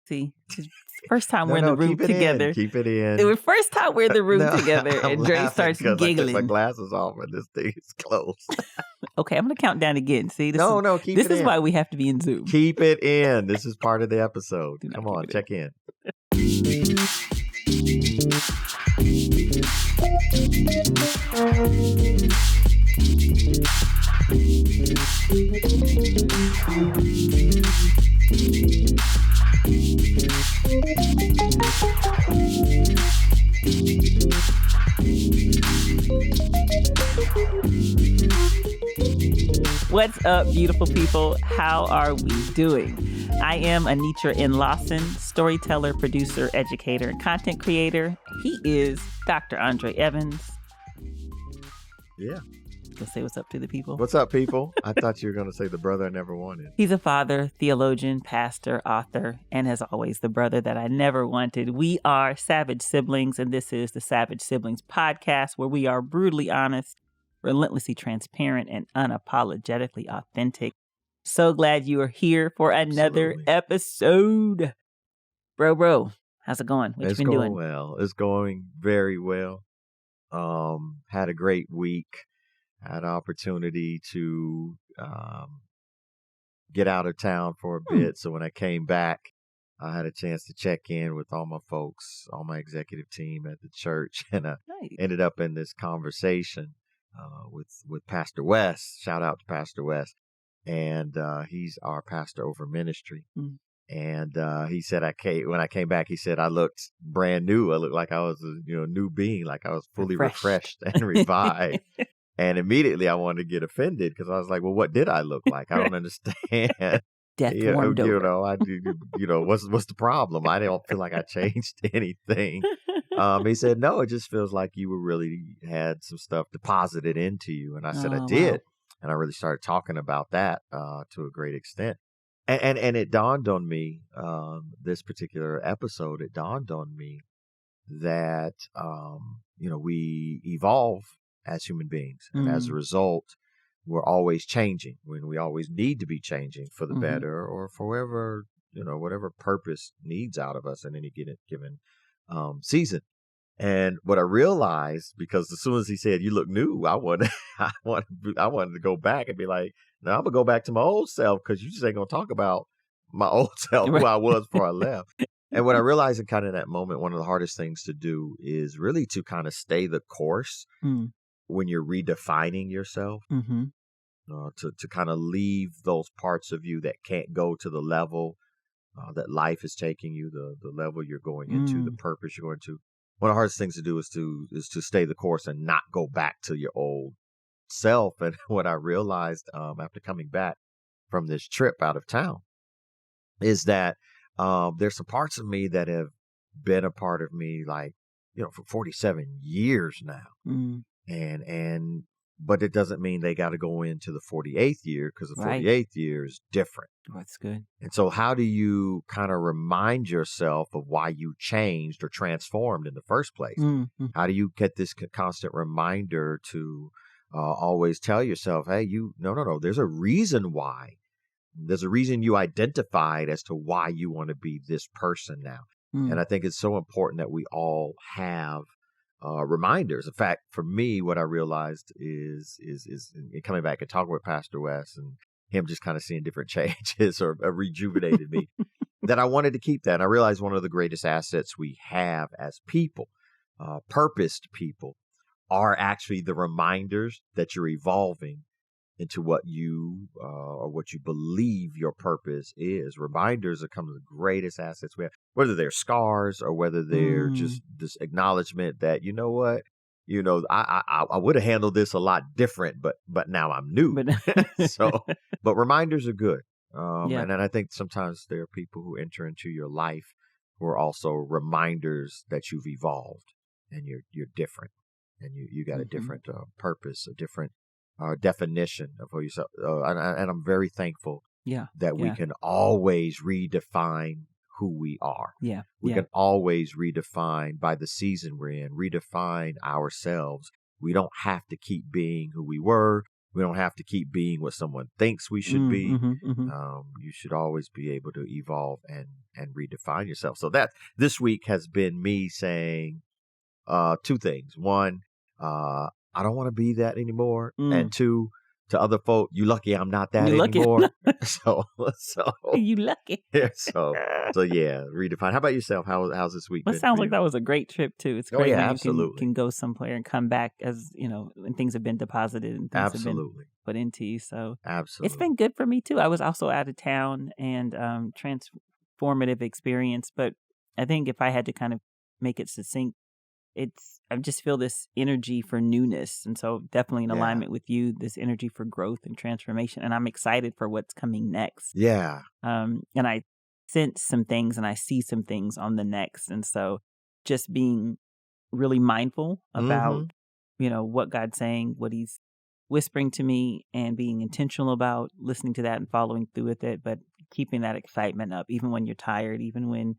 See, it's the first time we're in No, the room keep it together. Keep it in. The first time we're in the room together, I'm and Dre laughing starts because I took my giggling. glasses off and this thing is closed. Okay, I'm going to count down again. See, this Keep it in. This is why we have to be in Zoom. Keep it in. This is part of the episode. Do not Come on, keep it check in. What's up, beautiful people? How are we doing? I am Anitra in Lawson, storyteller, producer, educator, and content creator. He is Dr. Andre Evans. Yeah. Go say what's up to the people. What's up, people? I thought you were going to say the brother I never wanted. He's a father, theologian, pastor, author, and as always, the brother that I never wanted. We are Savage Siblings, and this is the Savage Siblings podcast, where we are brutally honest, relentlessly transparent, and unapologetically authentic. So glad you are here for another episode. Bro, how's it going? What you been doing? It's going well. It's going very well. Had a great week. Had an opportunity to get out of town for a bit. So when I came back, I had a chance to check in with all my folks, all my executive team at the church, and I ended up in this conversation with Pastor West. Shout out to Pastor West. And he's our pastor over ministry. And he said, when I came back, he said, I looked brand new. I looked like I was a new being, like I was fully refreshed and revived. And immediately I wanted to get offended because I was like, well, what did I look like? I don't understand. Death warmed over. What's the problem? I don't feel like I changed anything. He said, no, it just feels like you really had some stuff deposited into you. And I said, I did. Wow. And I really started talking about that to a great extent. And it dawned on me, this particular episode, it dawned on me that, we evolve as human beings. And as a result, we're always changing when we always need to be changing for the better or for whatever purpose needs out of us in any given season. And what I realized, because as soon as he said, you look new, I wanted to go back and be like, no, I'm going to go back to my old self because you just ain't going to talk about my old self, who I was before I left. And what I realized in kind of that moment, one of the hardest things to do is really to kind of stay the course when you're redefining yourself, to kind of leave those parts of you that can't go to the level that life is taking you, the level you're going into, the purpose you're going to. One of the hardest things to do is to stay the course and not go back to your old self. And what I realized after coming back from this trip out of town is that there's some parts of me that have been a part of me, like, for 47 years now. But it doesn't mean they got to go into the 48th year, because the 48th year is different. That's good. And so how do you kind of remind yourself of why you changed or transformed in the first place? How do you get this constant reminder to always tell yourself, hey, no, there's a reason why. There's a reason you identified as to why you want to be this person now. And I think it's so important that we all have reminders. In fact, for me, what I realized is coming back and talking with Pastor West and him just kind of seeing different changes or rejuvenated me, that I wanted to keep that. And I realized one of the greatest assets we have as people, purposed people, are actually the reminders that you're evolving into what you or what you believe your purpose is. Reminders are some of the greatest assets we have, whether they're scars or whether they're just this acknowledgement that, you know what, I would have handled this a lot different, but now I'm new. But reminders are good. And then I think sometimes there are people who enter into your life who are also reminders that you've evolved and you're different and you got a different purpose, a different definition of who yourself. And I'm very thankful that we can always redefine who we are. We can always redefine by the season we're in, redefine ourselves. We don't have to keep being who we were. We don't have to keep being what someone thinks we should be. Mm-hmm. You should always be able to evolve and redefine yourself. So that this week has been me saying two things. One, I don't want to be that anymore. And two, to other folk, you lucky I'm not that anymore. so you lucky. Yeah, so yeah, redefine. How about yourself? How's this week been? It sounds like that was a great trip too. It's great when you can go somewhere and come back as when things have been deposited and things have been put into you. So it's been good for me too. I was also out of town and transformative experience, but I think if I had to kind of make it succinct, I just feel this energy for newness. And so definitely in alignment with you, this energy for growth and transformation. And I'm excited for what's coming next. Yeah. And I sense some things and I see some things on the next. And so just being really mindful about, what God's saying, what he's whispering to me, and being intentional about listening to that and following through with it, but keeping that excitement up, even when you're tired, even when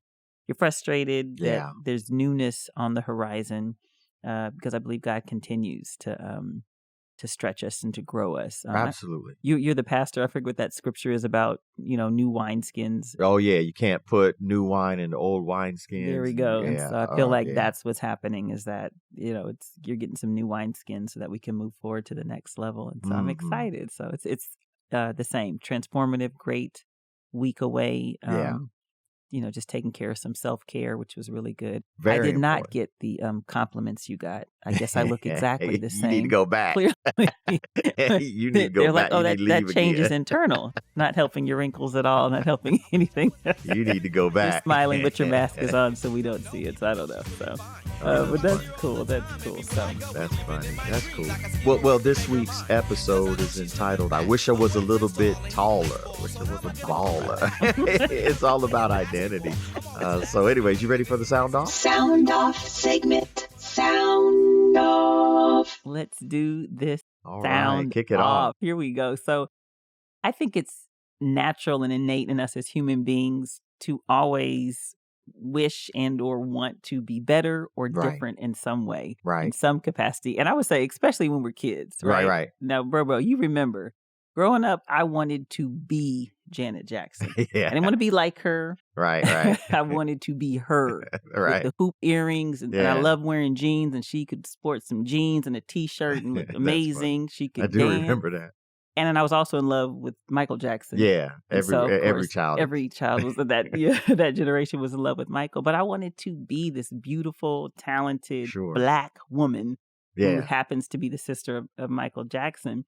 you're frustrated, that there's newness on the horizon, because I believe God continues to stretch us and to grow us. Absolutely. You're the pastor. I forget what that scripture is about, new wineskins. Oh, yeah. You can't put new wine in old wineskins. There we go. Yeah. And so I feel like that's what's happening is that, you're getting some new wineskins so that we can move forward to the next level. And so I'm excited. So it's the same. Transformative, great week away. Just taking care of some self-care, which was really good. I did not get the compliments you got. I guess I look exactly the same. You need to go back. Clearly. You need to go back. They're like, that change is internal. Not helping your wrinkles at all. Not helping anything. You need to go back. You're smiling, but your mask is on, so we don't see it. So I don't know. So, but that's cool. That's cool. So that's funny. That's cool. Well, this week's episode is entitled "I Wish I Was a Little Bit Taller." Wish I was a baller. It's all about identity. So anyways, you ready for the sound off? Sound off segment. Sound off. Let's do this. All sound right, kick it off. off. Here we go. So I think it's natural and innate in us as human beings to always wish and or want to be better or different in some way, in some capacity. And I would say, especially when we're kids, right? Right. Now, bro, you remember growing up, I wanted to be Janet Jackson. Yeah. I didn't want to be like her. Right. I wanted to be her. Right. With the hoop earrings. And I love wearing jeans, and she could sport some jeans and a t-shirt and look amazing. She could dance. I do remember that. And then I was also in love with Michael Jackson. Yeah, every child. Every child was that that generation was in love with Michael. But I wanted to be this beautiful, talented Black woman who happens to be the sister of Michael Jackson.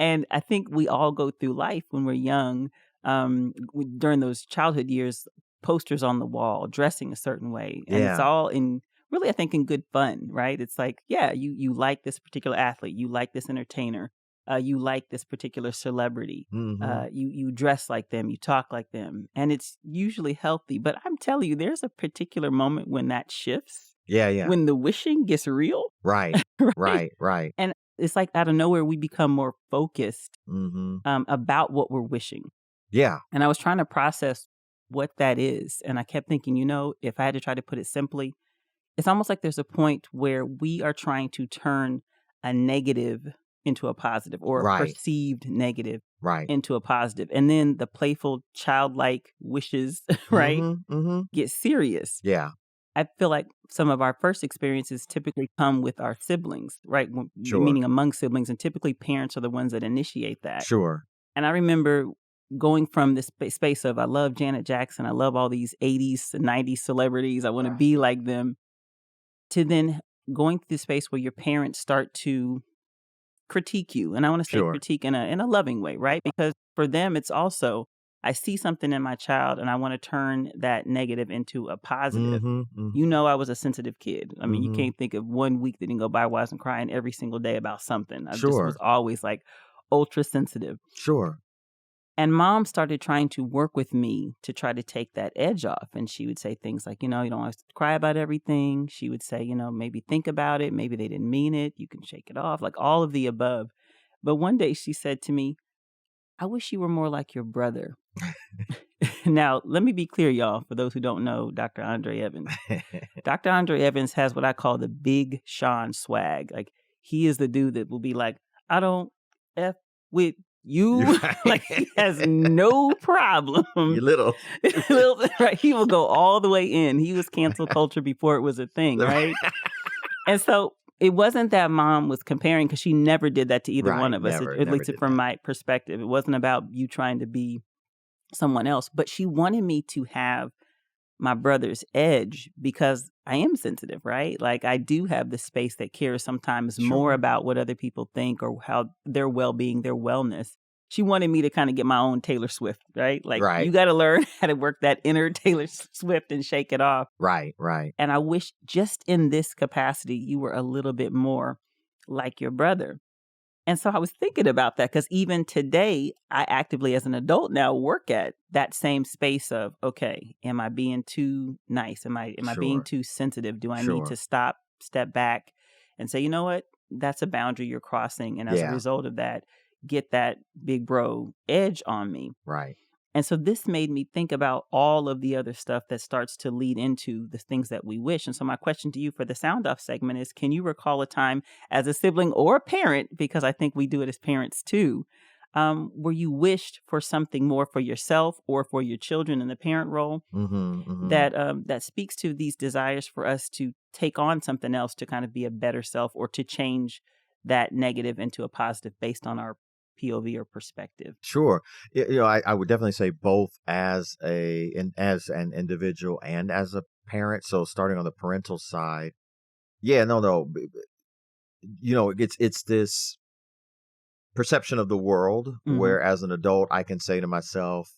And I think we all go through life when we're young, during those childhood years, posters on the wall, dressing a certain way. And it's all really, I think, in good fun, right? It's like, you like this particular athlete, you like this entertainer. You like this particular celebrity. You dress like them. You talk like them. And it's usually healthy. But I'm telling you, there's a particular moment when that shifts. Yeah. When the wishing gets real. Right. And it's like out of nowhere, we become more focused about what we're wishing. Yeah. And I was trying to process what that is. And I kept thinking, if I had to try to put it simply, it's almost like there's a point where we are trying to turn a negative into a positive, or a perceived negative into a positive. And then the playful, childlike wishes, get serious. Yeah. I feel like some of our first experiences typically come with our siblings, right? Meaning among siblings, and typically parents are the ones that initiate that. Sure. And I remember going from this space of, I love Janet Jackson, I love all these 80s and 90s celebrities, I want to be like them, to then going through the space where your parents start to critique you. And I want to say critique in a loving way, right? Because for them, it's also, I see something in my child and I want to turn that negative into a positive. I was a sensitive kid. I mean, you can't think of 1 week that didn't go by where I wasn't crying every single day about something. I just was always like ultra sensitive. Sure. And mom started trying to work with me to try to take that edge off. And she would say things like, you don't always cry about everything. She would say, maybe think about it. Maybe they didn't mean it. You can shake it off, like all of the above. But one day she said to me, I wish you were more like your brother. Now, let me be clear, y'all, for those who don't know Dr. Andre Evans. Dr. Andre Evans has what I call the Big Sean swag. Like, he is the dude that will be like, I don't F with you. Like, he has no problem. You little. Right. He will go all the way in. He was cancel culture before it was a thing, right? And so it wasn't that mom was comparing, because she never did that to either one of us, at least from my perspective. It wasn't about you trying to be someone else, but she wanted me to have my brother's edge because I am sensitive, right? Like, I do have this space that cares sometimes more about what other people think or how their well-being, their wellness. She wanted me to kind of get my own Taylor Swift, right? Like, you got to learn how to work that inner Taylor Swift and shake it off. Right. And I wish just in this capacity, you were a little bit more like your brother. And so I was thinking about that, because even today, I actively, as an adult now, work at that same space of, okay, am I being too nice? Am I being too sensitive? Do I need to step back and say, you know what? That's a boundary you're crossing. And as a result of that, get that big bro edge on me. Right. And so this made me think about all of the other stuff that starts to lead into the things that we wish. And so my question to you for the Sound-Off segment is, can you recall a time as a sibling or a parent, because I think we do it as parents too, where you wished for something more for yourself or for your children in the parent role, that speaks to these desires for us to take on something else to kind of be a better self, or to change that negative into a positive based on our POV or perspective? Sure. I would definitely say both as an individual and as a parent. So starting on the parental side, it's this perception of the world where, as an adult, I can say to myself,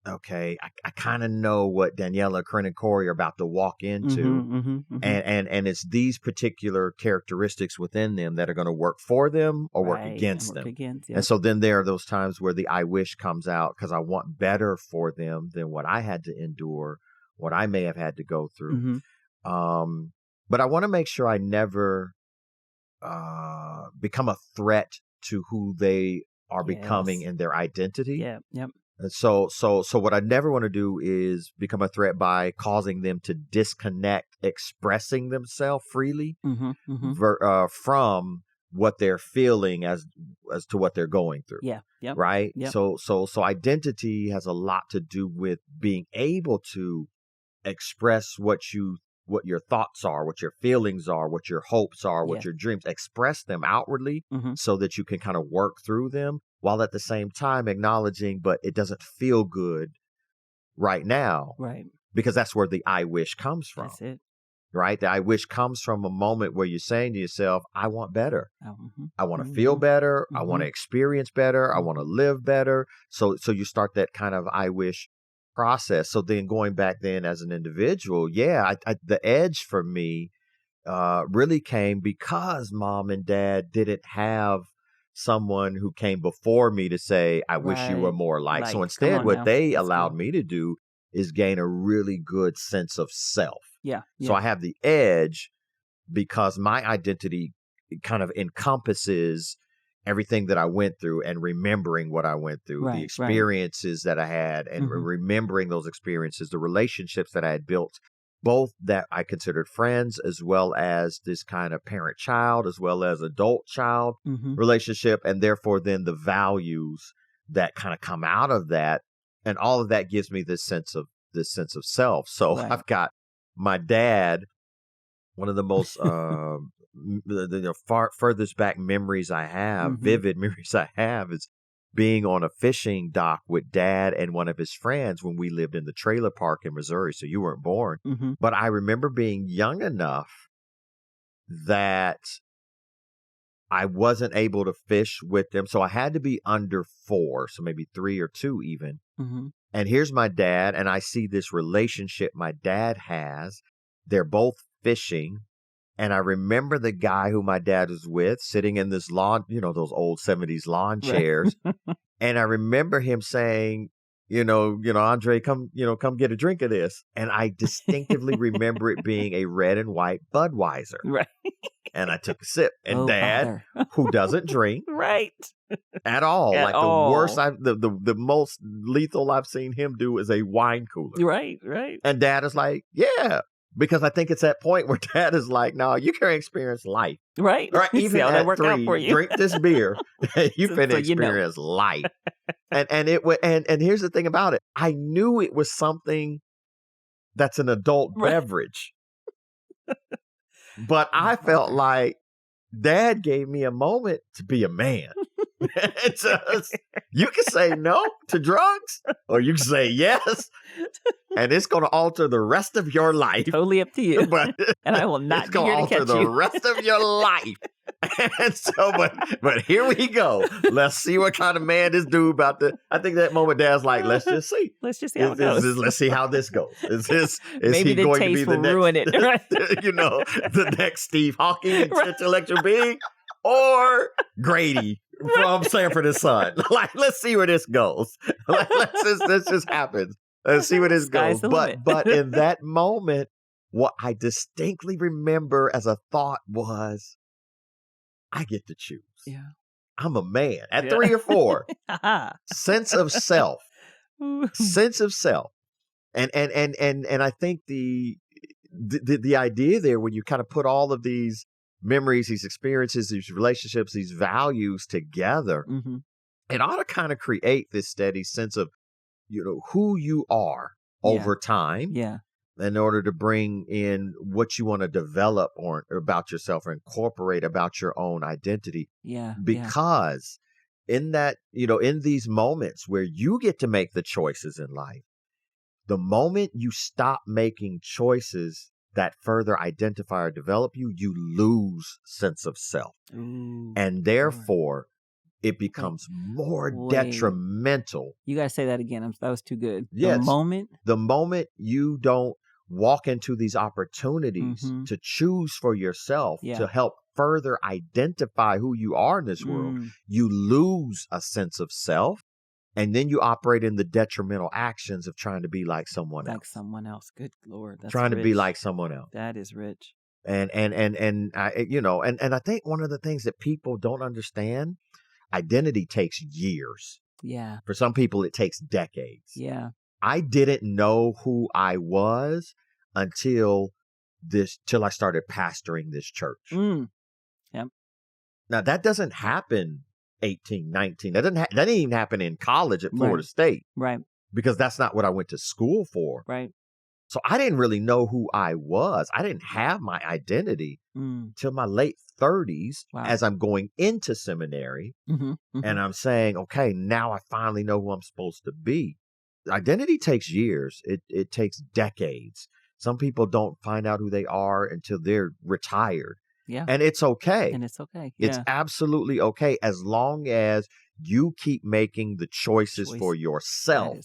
okay, I kind of know what Daniela, Corinne, and Corey are about to walk into. And it's these particular characteristics within them that are going to work for them or work against them. And so then there are those times where the I wish comes out, because I want better for them than what I had to endure, what I may have had to go through. But I want to make sure I never become a threat to who they are becoming in their identity. And so what I never want to do is become a threat by causing them to disconnect expressing themselves freely from what they're feeling as to what they're going through. Right. So identity has a lot to do with being able to express what your thoughts are, what your feelings are, what your hopes are, what your dreams, express them outwardly so that you can kind of work through them, while at the same time acknowledging, but it doesn't feel good right now. Right. Because that's where the I wish comes from. That's it. Right? The I wish comes from a moment where you're saying to yourself, I want better. I want to feel better. I want to experience better. I want to live better. So you start that kind of I wish process. So then going back then as an individual, the edge for me really came because mom and dad didn't have someone who came before me to say, I wish you were more like. So instead, what they allowed me to do is gain a really good sense of self. So I have the edge because my identity kind of encompasses everything that I went through and remembering what I went through, the experiences that I had, and remembering those experiences, the relationships that I had built, both that I considered friends, as well as this kind of parent-child, as well as adult-child relationship, and therefore then the values that kind of come out of that, and all of that gives me this sense of self. So I've got my dad. One of the most furthest back memories I have, vivid memories I have, is being on a fishing dock with dad and one of his friends when we lived in the trailer park in Missouri. So you weren't born. But I remember being young enough that I wasn't able to fish with them. So I had to be under 4, so maybe 3 or 2 even. And here's my dad, and I see this relationship my dad has. They're both fishing. And I remember the guy who my dad was with sitting in this lawn, those old 70s lawn chairs. And I remember him saying, Andre, come get a drink of this. And I distinctly remember it being a red and white Budweiser. Right. And I took a sip. And Dad, who doesn't drink. At all. The worst, the most lethal I've seen him do is a wine cooler. Right. And Dad is like, yeah. Because I think it's that point where dad is like, no, you can experience life. Right. Right. Even See how that at work out for 3, you. drink this beer. You can So experience life. And here's the thing about it. I knew it was something that's an adult beverage. But I felt like dad gave me a moment to be a man. You can say no to drugs or you can say yes. And it's going to alter the rest of your life. Totally up to you. But and I will not it's be going here to to alter catch the you. rest of your life. And so, but here we go. Let's see what kind of man this dude about to. I think that moment, dad's like, let's just see. Let's just see how it goes. Let's see how this goes. Is Maybe he the going to taste be the will next, ruin it, right? the next Steve Hawking, intellectual being, or Grady from Sanford and Son? Like, let's see where this goes. Like, let's just happen. Let's see where this Sky's goes. the limit. But in that moment, what I distinctly remember as a thought was, I get to choose. Yeah. I'm a man at 3 or 4. Sense of self. Sense of self. And I think the idea there, when you kind of put all of these memories, these experiences, these relationships, these values together, it ought to kind of create this steady sense of, who you are over time. Yeah. In order to bring in what you want to develop or about yourself or incorporate about your own identity. Yeah. Because in that, in these moments where you get to make the choices in life, the moment you stop making choices that further identify or develop you, you lose sense of self. Ooh, and therefore, it becomes more detrimental. You got to say that again. That was too good. Yes. The moment you don't walk into these opportunities to choose for yourself, to help further identify who you are in this world, you lose a sense of self. And then you operate in the detrimental actions of trying to be like someone else. Like someone else. Good Lord. That's trying rich. to be like someone else. That is rich. And I think one of the things that people don't understand, identity takes years. Yeah. For some people, it takes decades. Yeah. I didn't know who I was till I started pastoring this church. Yep. Now that doesn't happen 18, 19. That didn't even happen in college at Florida State. Right. Because that's not what I went to school for. Right. So I didn't really know who I was. I didn't have my identity till my late 30s as I'm going into seminary. And I'm saying, okay, now I finally know who I'm supposed to be. Identity takes years. It takes decades. Some people don't find out who they are until they're retired. Yeah. And it's okay. Yeah. It's absolutely okay as long as you keep making the choices for yourself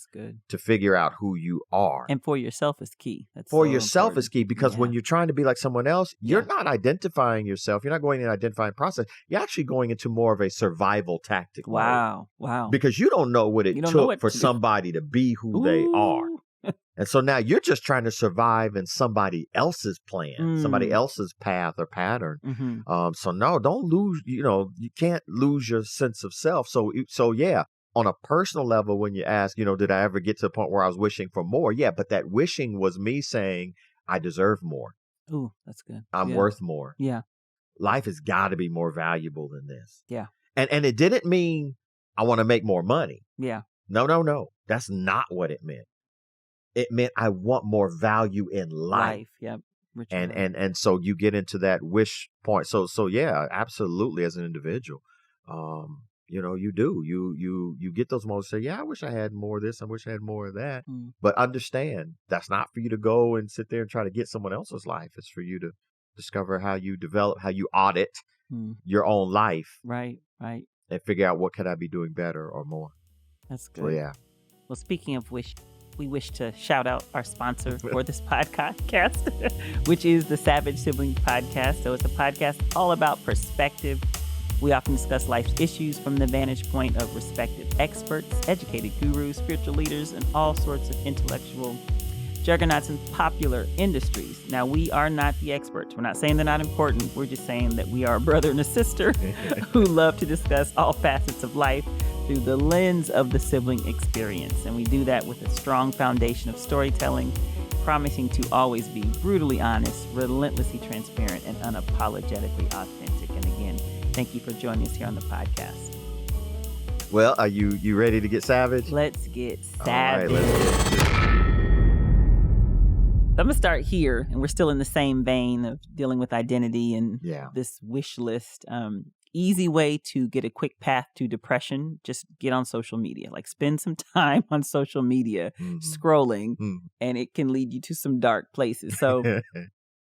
to figure out who you are. And for yourself is key. That's for so yourself important. is key because when you're trying to be like someone else, you're not identifying yourself. You're not going in an identifying process. You're actually going into more of a survival tactic. Wow. Because you don't know what it took for somebody to be who they are. And so now you're just trying to survive in somebody else's plan, somebody else's path or pattern. So no, don't lose, you can't lose your sense of self. So yeah, on a personal level, when you ask, did I ever get to the point where I was wishing for more? Yeah, but that wishing was me saying, I deserve more. Ooh, that's good. I'm worth more. Yeah. Life has got to be more valuable than this. Yeah. And it didn't mean I want to make more money. Yeah. No. That's not what it meant. It meant I want more value in life. Yep. And so you get into that wish point. So yeah, absolutely. As an individual, you do. You get those moments. Say, yeah, I wish I had more of this. I wish I had more of that. But understand, that's not for you to go and sit there and try to get someone else's life. It's for you to discover how you develop, how you audit your own life. Right. And figure out what could I be doing better or more. That's good. So yeah. Well, speaking of wish, we wish to shout out our sponsor for this podcast, which is the Savage Siblings Podcast. So it's a podcast all about perspective. We often discuss life's issues from the vantage point of respected experts, educated gurus, spiritual leaders, and all sorts of intellectual juggernauts in popular industries. Now, we are not the experts. We're not saying they're not important. We're just saying that we are a brother and a sister who love to discuss all facets of life through the lens of the sibling experience. And we do that with a strong foundation of storytelling promising to always be brutally honest, relentlessly transparent, and unapologetically authentic. And again, thank you for joining us here on the podcast. Well, are you ready to get savage? Let's get savage. All right, let's get it. I'm going to start here, and we're still in the same vein of dealing with identity and this wish list. Easy way to get a quick path to depression, just get on social media. Like, spend some time on social media scrolling, and it can lead you to some dark places. So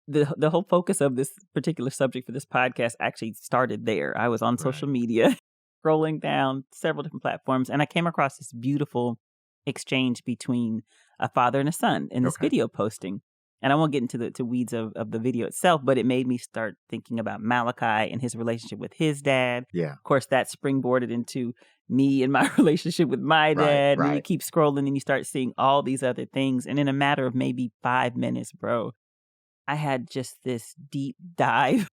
the whole focus of this particular subject for this podcast actually started there. I was on social media, scrolling down several different platforms, and I came across this beautiful exchange between a father and a son in this video posting. And I won't get into the weeds of the video itself, but it made me start thinking about Malachi and his relationship with his dad. Yeah. Of course, that springboarded into me and my relationship with my dad. And then you keep scrolling and you start seeing all these other things. And in a matter of maybe 5 minutes, bro, I had just this deep dive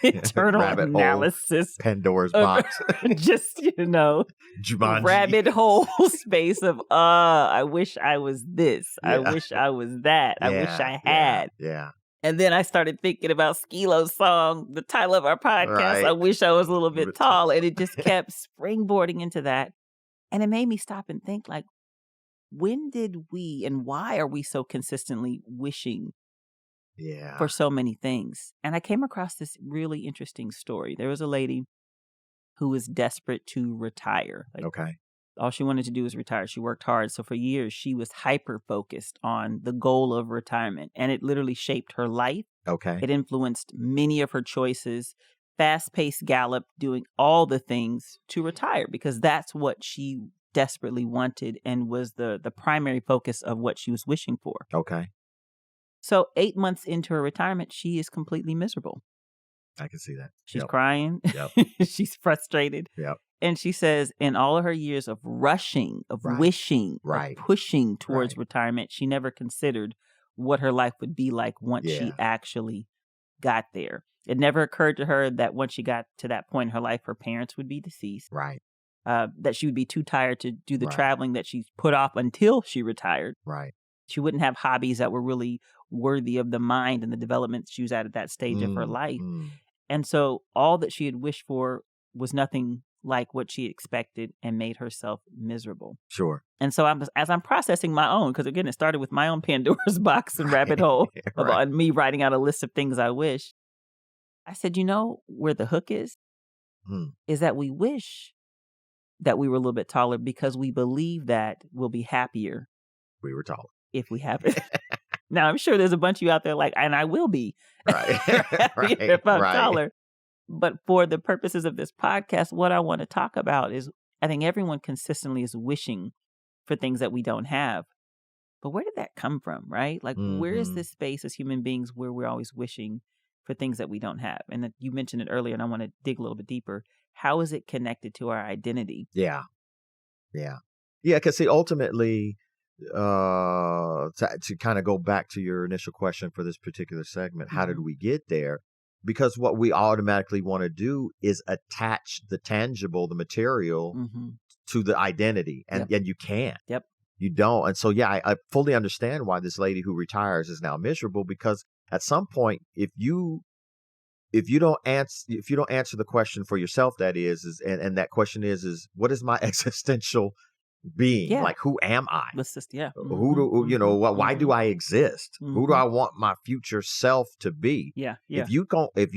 internal analysis. Pandora's box. Just, Jumanji. Rabbit hole space of, I wish I was this. I wish I was that. I wish I had. Yeah. And then I started thinking about Skilo's song, the title of our podcast, I Wish I Was a Little Bit Tall. And it just kept springboarding into that. And it made me stop and think, like, when did we and why are we so consistently wishing for so many things? And I came across this really interesting story. There was a lady who was desperate to retire. All she wanted to do was retire. She worked hard. So for years, she was hyper-focused on the goal of retirement. And it literally shaped her life. It influenced many of her choices. Fast-paced gallop, doing all the things to retire because that's what she desperately wanted and was the primary focus of what she was wishing for. So 8 months into her retirement, she is completely miserable. I can see that. She's crying. She's frustrated. Yep. And she says in all of her years of rushing, of wishing, of pushing towards retirement, she never considered what her life would be like once she actually got there. It never occurred to her that once she got to that point in her life, her parents would be deceased. That she would be too tired to do the traveling that she put off until she retired. She wouldn't have hobbies that were really worthy of the mind and the development she was at that stage of her life. And so all that she had wished for was nothing like what she expected and made herself miserable. And so as I'm processing my own, because again, it started with my own Pandora's box and rabbit hole of me writing out a list of things I wish. I said, where the hook is that we wish that we were a little bit taller because we believe that we'll be happier. We were taller. If we have it. Now, I'm sure there's a bunch of you out there like, and I will be if I'm taller. But for the purposes of this podcast, what I want to talk about is I think everyone consistently is wishing for things that we don't have. But where did that come from, right? Like, where is this space as human beings where we're always wishing for things that we don't have? And you mentioned it earlier, and I want to dig a little bit deeper. How is it connected to our identity? Yeah, because see, ultimately, to kind of go back to your initial question for this particular segment, how did we get there? Because what we automatically want to do is attach the tangible, the material to the identity. And you can't. You don't. And so, I fully understand why this lady who retires is now miserable, because at some point, if you don't answer the question for yourself, that is and that question is what is my existential being? Like, who am I? Who do why do I exist? Who do I want my future self to be? If you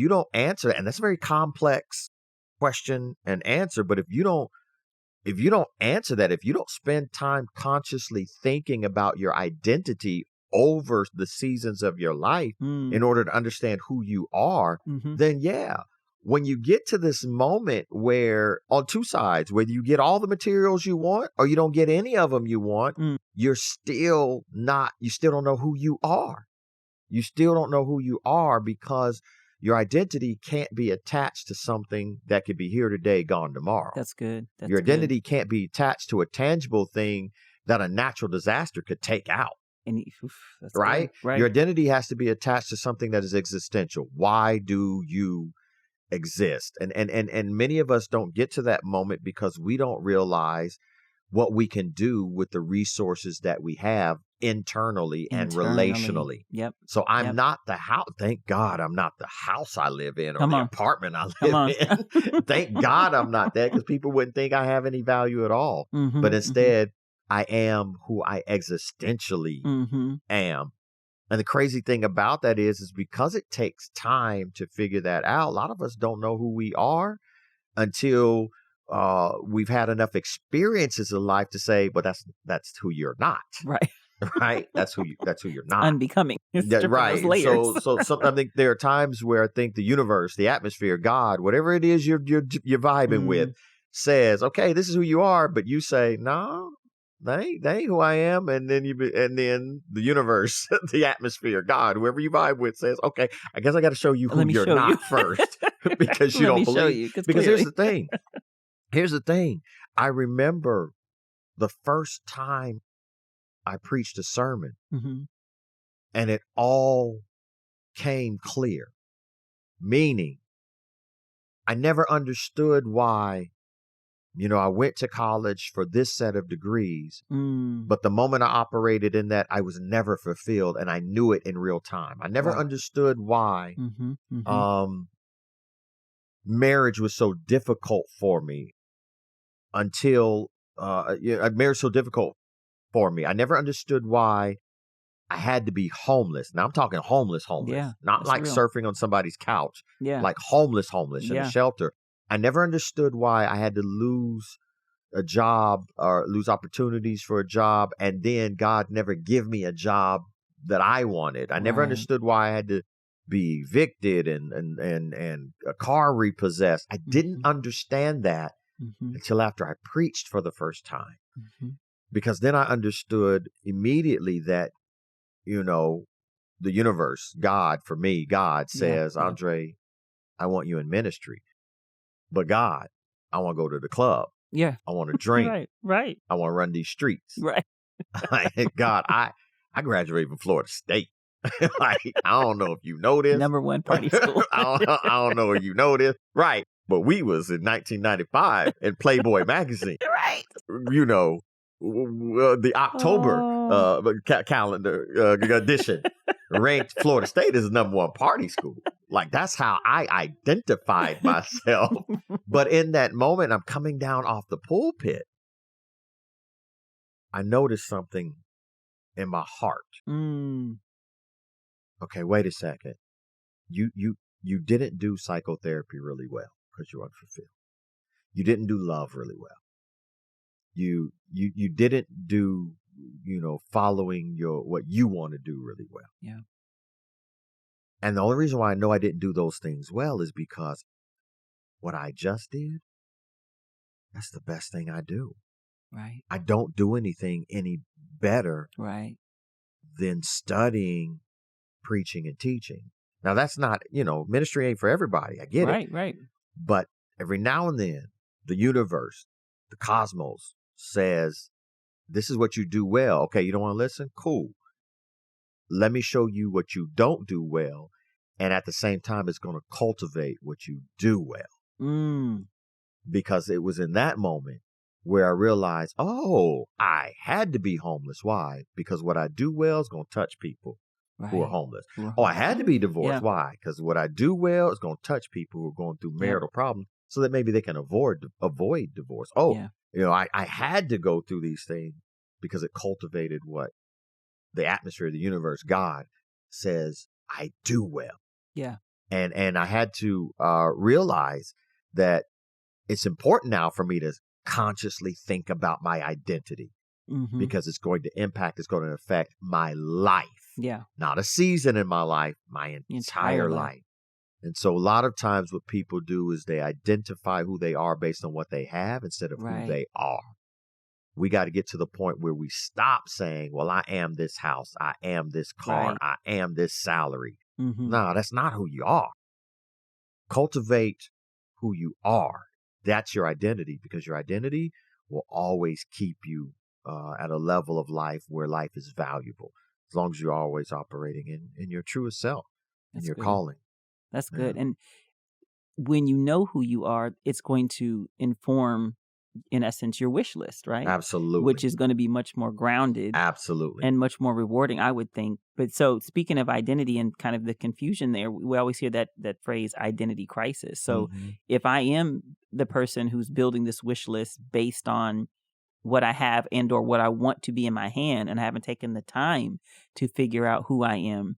don't answer that, and that's a very complex question and answer, but if you don't answer that, if you don't spend time consciously thinking about your identity over the seasons of your life in order to understand who you are, then when you get to this moment where on two sides, whether you get all the materials you want or you don't get any of them you want, you still don't know who you are. You still don't know who you are because your identity can't be attached to something that could be here today, gone tomorrow. That's good. Your identity can't be attached to a tangible thing that a natural disaster could take out. And right? Your identity has to be attached to something that is existential. Why do you exist? And many of us don't get to that moment because we don't realize what we can do with the resources that we have internally and relationally. Yep. So I'm not the house. Thank God I'm not the house I live in or Come the on. apartment I Come live on. in. Thank God I'm not that, because people wouldn't think I have any value at all. Mhm, But instead, I am who I existentially mhm. am. And the crazy thing about that is because it takes time to figure that out. A lot of us don't know who we are until we've had enough experiences in life to say, but that's who you're not. Right. Right? That's who you're not. Unbecoming. Right. Those layers. So I think there are times where I think the universe, the atmosphere, God, whatever it is you're vibing with, says, okay, this is who you are, but you say, no, they ain't who I am, and then the universe, the atmosphere, God, whoever you vibe with, says, okay, I guess I got to show you who you're not first, because you don't believe. Because here's the thing. Here's the thing. I remember the first time I preached a sermon, and it all came clear. Meaning, I never understood why. I went to college for this set of degrees, but the moment I operated in that, I was never fulfilled, and I knew it in real time. I never understood why marriage was so difficult for me until marriage so difficult for me. I never understood why I had to be homeless. Now I'm talking homeless, not like real. surfing on somebody's couch, like homeless in a shelter. I never understood why I had to lose a job or lose opportunities for a job, and then God never give me a job that I wanted. I never understood why I had to be evicted and a car repossessed. I didn't understand that until after I preached for the first time, because then I understood immediately that, the universe, God, for me, God says, Andre, I want you in ministry. But God, I want to go to the club. Yeah. I want to drink. Right. I want to run these streets. Right. God, I graduated from Florida State. Like, I don't know if you know this. Number one party school. I don't know if you know this. Right. But we was in 1995 in Playboy magazine. Right. The October calendar edition ranked Florida State as the number one party school. Like, that's how I identified myself. But in that moment, I'm coming down off the pulpit. I noticed something in my heart. Okay, wait a second. You didn't do psychotherapy really well because you're unfulfilled. You didn't do love really well. You didn't do, following what you want to do really well. Yeah. And the only reason why I know I didn't do those things well is because what I just did, that's the best thing I do. Right. I don't do anything any better than studying, preaching, and teaching. Now, that's not, ministry ain't for everybody. I get it. Right. But every now and then, the universe, the cosmos says, this is what you do well. Okay, you don't want to listen? Cool. Let me show you what you don't do well. And at the same time, it's going to cultivate what you do well. Because it was in that moment where I realized, I had to be homeless. Why? Because what I do well is going to touch people who are homeless. I had to be divorced. Yeah. Why? Because what I do well is going to touch people who are going through marital problems, so that maybe they can avoid divorce. I had to go through these things because it cultivated what the atmosphere of the universe, God, says I do well. Yeah. And I had to realize that it's important now for me to consciously think about my identity, because it's going to affect my life. Yeah. Not a season in my life, my entire life. And so a lot of times what people do is they identify who they are based on what they have instead of who they are. We got to get to the point where we stop saying, well, I am this house, I am this car, I am this salary. No, that's not who you are. Cultivate who you are. That's your identity, because your identity will always keep you at a level of life where life is valuable, as long as you're always operating in your truest self, in your calling. That's good. And when you know who you are, it's going to inform in essence, your wish list, right? Absolutely. Which is going to be much more grounded. Absolutely. And much more rewarding, I would think. But so speaking of identity and kind of the confusion there, we always hear that phrase identity crisis. So if I am the person who's building this wish list based on what I have and or what I want to be in my hand, and I haven't taken the time to figure out who I am,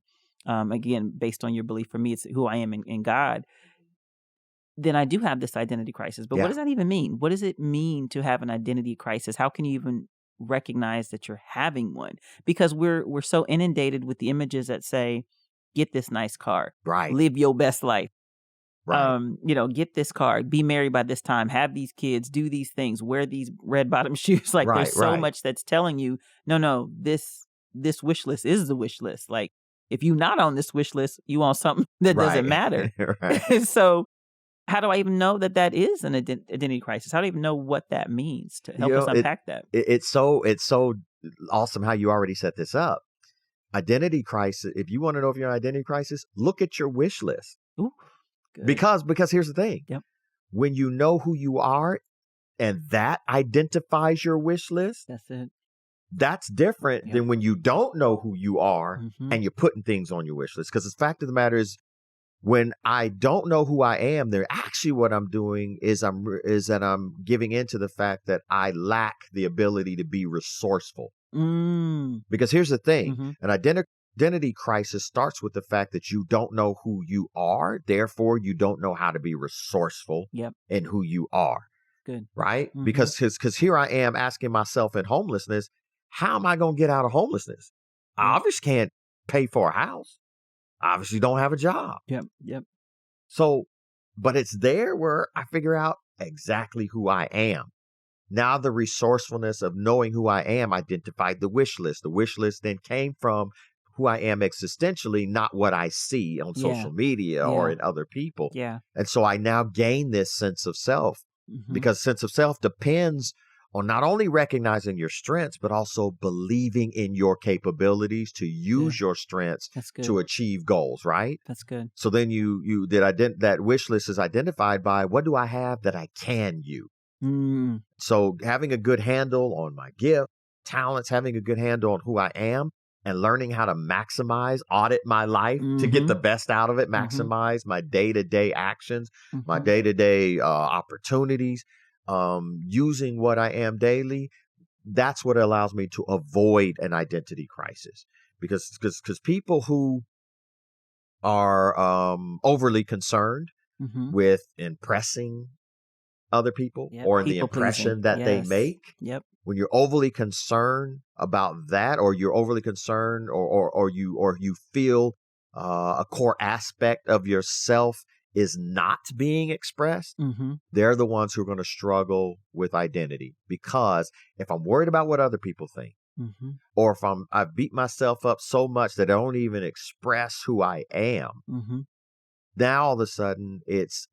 again, based on your belief, for me, it's who I am in God, then I do have this identity crisis. But what does that even mean? What does it mean to have an identity crisis? How can you even recognize that you're having one? Because we're so inundated with the images that say, get this nice car, right? Live your best life, right? Get this car, be married by this time, have these kids, do these things, wear these red bottom shoes. Like there's so much that's telling you, no, this wish list is the wish list. Like if you're not on this wish list, you want something that doesn't matter. So how do I even know that is an identity crisis? How do I even know what that means to help us unpack that? It's so awesome how you already set this up. Identity crisis. If you want to know if you're in an identity crisis, look at your wish list. Ooh, good. Because here's the thing. Yep. When you know who you are and that identifies your wish list, that's it. That's different than when you don't know who you are and you're putting things on your wish list. Because the fact of the matter is, when I don't know who I am, what I'm doing is that I'm giving into the fact that I lack the ability to be resourceful. Because here's the thing, an identity crisis starts with the fact that you don't know who you are, therefore you don't know how to be resourceful in who you are. Good. Right? Because here I am asking myself in homelessness, how am I going to get out of homelessness? I obviously can't pay for a house. Obviously don't have a job. Yep. So, but it's there where I figure out exactly who I am. Now the resourcefulness of knowing who I am identified the wish list. The wish list then came from who I am existentially, not what I see on social media or in other people. Yeah. And so I now gain this sense of self because sense of self depends on not only recognizing your strengths, but also believing in your capabilities to use your strengths to achieve goals, right? That's good. So then that wish list is identified by, what do I have that I can use? So having a good handle on my gift, talents, having a good handle on who I am, and learning how to audit my life to get the best out of it, maximize my day-to-day actions, my day-to-day opportunities, using what I am daily, that's what allows me to avoid an identity crisis. Because people who are overly concerned with impressing other people or the impression that they make, when you're overly concerned about that, or you're overly concerned or you feel a core aspect of yourself is not being expressed, they're the ones who are going to struggle with identity. Because if I'm worried about what other people think, or if I beat myself up so much that I don't even express who I am, now all of a sudden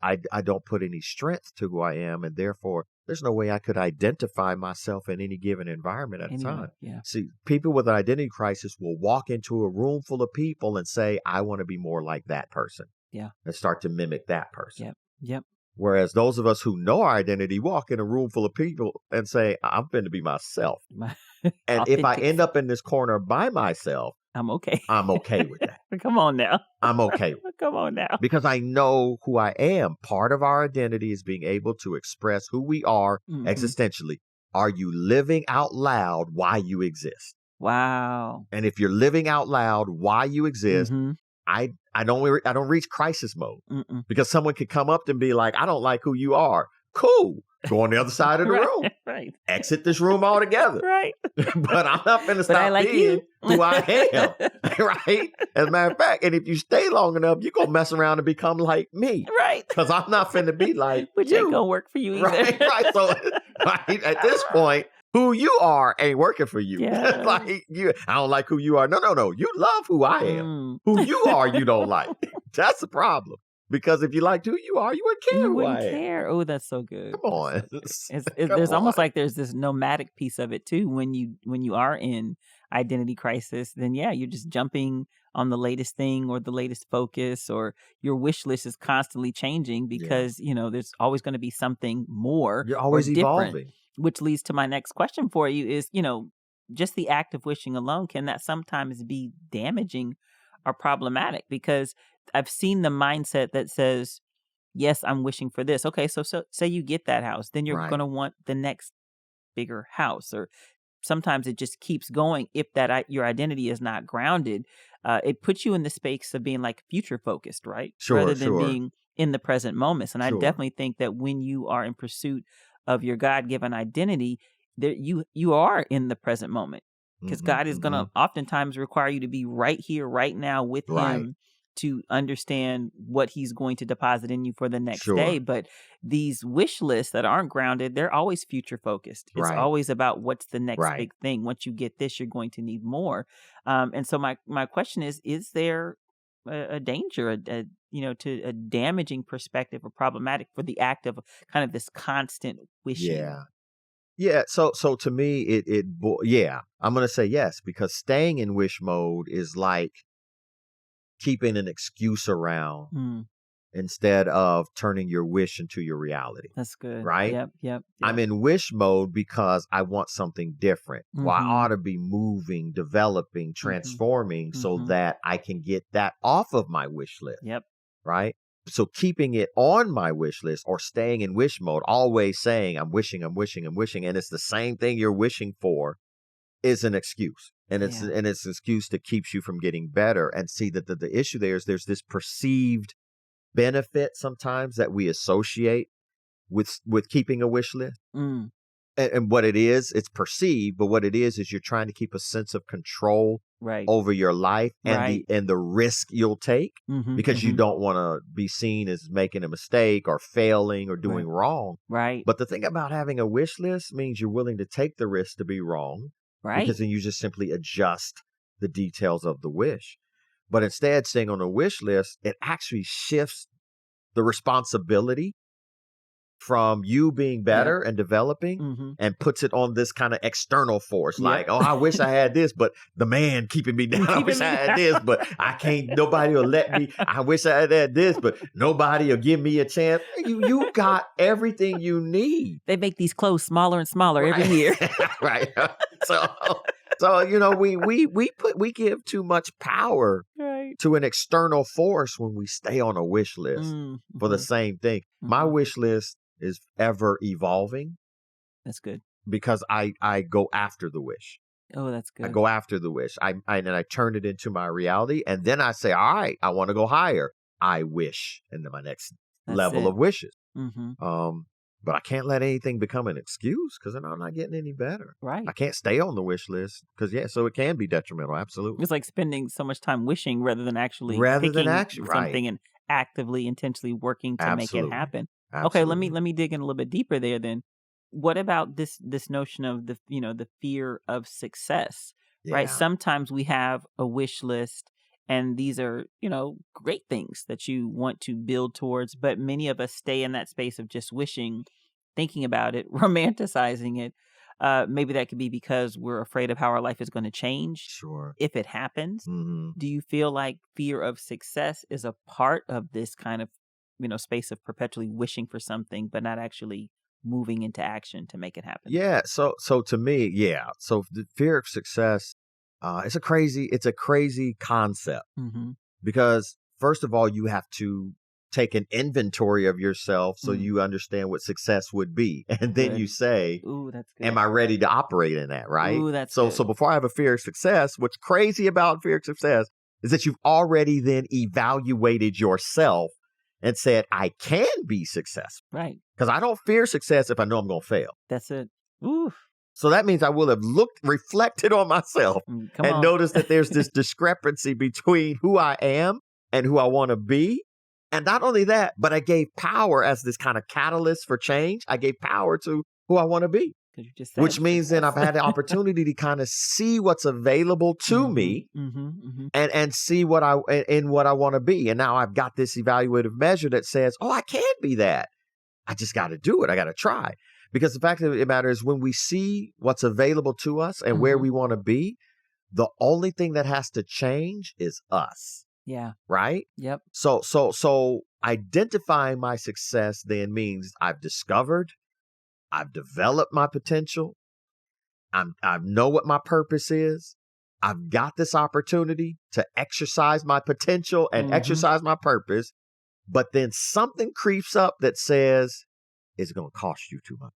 I don't put any strength to who I am, and therefore there's no way I could identify myself in any given environment at a time. Yeah. See, people with an identity crisis will walk into a room full of people and say, I want to be more like that person. Yeah. And start to mimic that person. Yep. Whereas those of us who know our identity walk in a room full of people and say, I'm going to be myself. And if I end up in this corner by myself, I'm okay. I'm okay with that. Come on now. I'm okay with Come on now. Because I know who I am. Part of our identity is being able to express who we are existentially. Are you living out loud why you exist? Wow. And if you're living out loud why you exist, I don't reach crisis mode because someone could come up and be like, I don't like who you are. Cool. Go on the other side of the room. Right. Exit this room altogether. Right. But I'm not going to stop being who I am. Right. As a matter of fact, and if you stay long enough, you're going to mess around and become like me. Right. Because I'm not finna be like which you. ain't going to work for you either. Right. So at this point, who you are ain't working for you. Yeah. I don't like who you are. No. You love who I am. Who you are, you don't like. That's the problem. Because if you liked who you are, you wouldn't care. You wouldn't care. Oh, that's so good. Come on. There's almost like there's this nomadic piece of it too. When you are in identity crisis, then you're just jumping on the latest thing or the latest focus, or your wish list is constantly changing because, there's always going to be something more You're or always different, evolving. which leads to my next question for you is, just the act of wishing alone, can that sometimes be damaging or problematic? Because I've seen the mindset that says, yes, I'm wishing for this. Okay, so say you get that house, then you're Right. going to want the next bigger house, or sometimes it just keeps going. If your identity is not grounded, it puts you in the space of being like future focused, right? Rather than being in the present moments. And I definitely think that when you are in pursuit of your God-given identity, that you are in the present moment, because God is going to oftentimes require you to be right here, right now with him to understand what he's going to deposit in you for the next day. But these wish lists that aren't grounded, they're always future focused. It's always about what's the next big thing. Once you get this, you're going to need more. And so my question is there a danger, to a damaging perspective or problematic for the act of kind of this constant wishing? Yeah. So to me, I'm going to say yes, because staying in wish mode is like keeping an excuse around instead of turning your wish into your reality. That's good. Right? Yep. I'm in wish mode because I want something different. Well, I ought to be moving, developing, transforming so that I can get that off of my wish list. Yep. Right? So keeping it on my wish list or staying in wish mode, always saying I'm wishing, and it's the same thing you're wishing for, is an excuse. And it's an excuse that keeps you from getting better. And see that the issue there is there's this perceived benefit sometimes that we associate with keeping a wish list. And what it is, it's perceived, but what it is you're trying to keep a sense of control over your life and the risk you'll take, because you don't want to be seen as making a mistake or failing or doing wrong. Right. But the thing about having a wish list means you're willing to take the risk to be wrong, because then you just simply adjust the details of the wish. But instead, staying on a wish list, it actually shifts the responsibility from you being better and developing and puts it on this kind of external force. Like, oh, I wish I had this, but the man keeping me down. I wish I had this, but I can't, nobody will let me. I wish I had this, but nobody will give me a chance. You got everything you need. They make these clothes smaller and smaller every year. Right. So we give too much power to an external force when we stay on a wish list for the same thing. My wish list is ever evolving. That's good. Because I go after the wish. Oh, that's good. I go after the wish. And I turn it into my reality. And then I say, all right, I want to go higher. I wish into my next level of wishes. But I can't let anything become an excuse, because then I'm not getting any better. Right. I can't stay on the wish list because, so it can be detrimental. Absolutely. It's like spending so much time wishing rather than actually something and actively, intentionally working to make it happen. Absolutely. Okay, let me dig in a little bit deeper there then. What about this notion of the fear of success, right? Sometimes we have a wish list, and these are, great things that you want to build towards, but many of us stay in that space of just wishing, thinking about it, romanticizing it. Maybe that could be because we're afraid of how our life is going to change if it happens. Do you feel like fear of success is a part of this kind of, space of perpetually wishing for something, but not actually moving into action to make it happen? Yeah. So to me, So the fear of success, it's a crazy concept, because first of all, you have to take an inventory of yourself so you understand what success would be. And then you say, ooh, that's good. Am I ready to operate in that? Right. Ooh, that's so good. So before I have a fear of success, what's crazy about fear of success is that you've already then evaluated yourself and said, I can be successful. Right. Because I don't fear success if I know I'm going to fail. That's it. Ooh. So that means I will have reflected on myself and noticed that there's this discrepancy between who I am and who I want to be. And not only that, but I gave power as this kind of catalyst for change. I gave power to who I want to be. You just said which means then I've had the opportunity to kind of see what's available to me and see what I want to be. And now I've got this evaluative measure that says, oh, I can be that. I just got to do it. I got to try. Because the fact of the matter is, when we see what's available to us and where we want to be, The only thing that has to change is us. Yeah. Right? Yep. So identifying my success then means I've discovered, I've developed my potential, I know what my purpose is. I've got this opportunity to exercise my potential and exercise my purpose, but then something creeps up that says, it's going to cost you too much.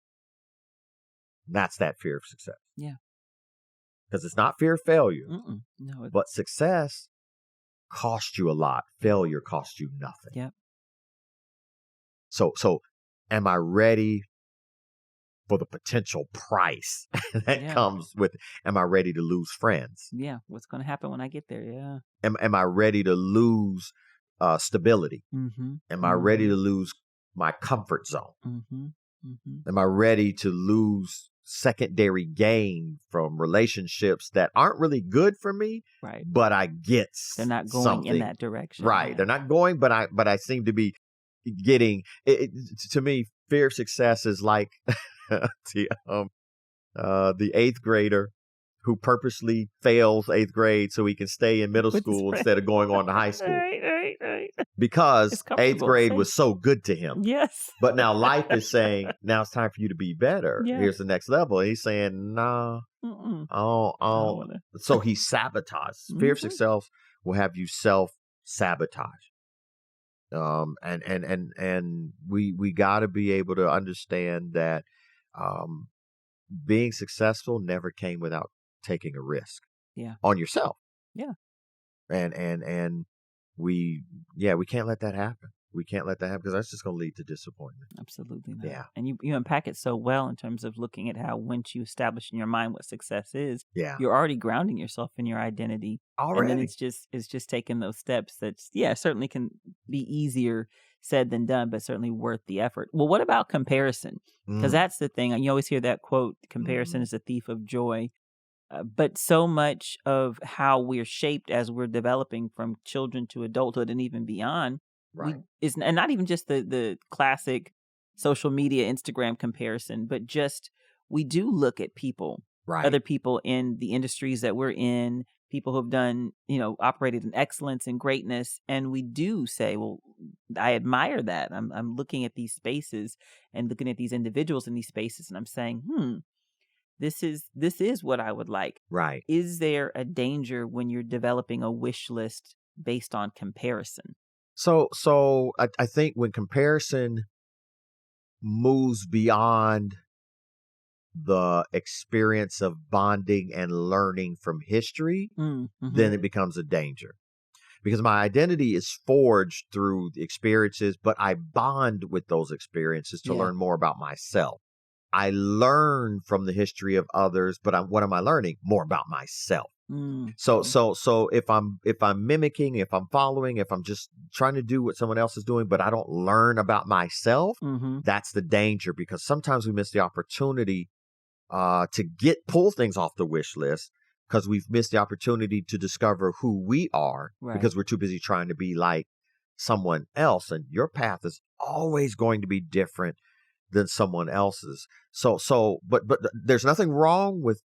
And that's that fear of success. Yeah. Because it's not fear of failure, No, but success costs you a lot. Failure costs you nothing. Yep. So am I ready for the potential price that comes with, am I ready to lose friends? Yeah. What's going to happen when I get there? Yeah. Am I ready to lose stability? Am I ready to lose my comfort zone? Am I ready to lose secondary gain from relationships that aren't really good for me? Right. But I get they're not going something in that direction. Right. Yeah. They're not going, but I seem to be getting to me, fear of success is like the 8th grader who purposely fails 8th grade so he can stay in middle school instead of going on to high school. Right. Because 8th grade was so good to him. Yes. But now life is saying, now it's time for you to be better. Yeah. Here's the next level. And he's saying, nah, oh. So he sabotages. Fear of success will have you self-sabotage. And we got to be able to understand that being successful never came without taking a risk on yourself. Yeah. And we can't let that happen. We can't let that happen because that's just going to lead to disappointment. Absolutely not. Yeah. And you unpack it so well in terms of looking at how once you establish in your mind what success is, you're already grounding yourself in your identity. Already. And then it's just taking those steps that, certainly can be easier said than done, but certainly worth the effort. Well, what about comparison? Because that's the thing. You always hear that quote, comparison is a thief of joy. But so much of how we're shaped as we're developing from children to adulthood and even beyond, and not even just the classic social media Instagram comparison, but just we do look at people, other people in the industries that we're in, people who've done, operated in excellence and greatness, and we do say, well, I admire that. I'm looking at these spaces and looking at these individuals in these spaces, and I'm saying, This is what I would like. Right. Is there a danger when you're developing a wish list based on comparison? So I think when comparison moves beyond the experience of bonding and learning from history, then it becomes a danger. Because my identity is forged through the experiences, but I bond with those experiences to learn more about myself. I learn from the history of others, but what am I learning? More about myself. So if I'm mimicking, if I'm following, if I'm just trying to do what someone else is doing, but I don't learn about myself, that's the danger, because sometimes we miss the opportunity to pull things off the wish list because we've missed the opportunity to discover who we are because we're too busy trying to be like someone else. And your path is always going to be different than someone else's. But there's nothing wrong with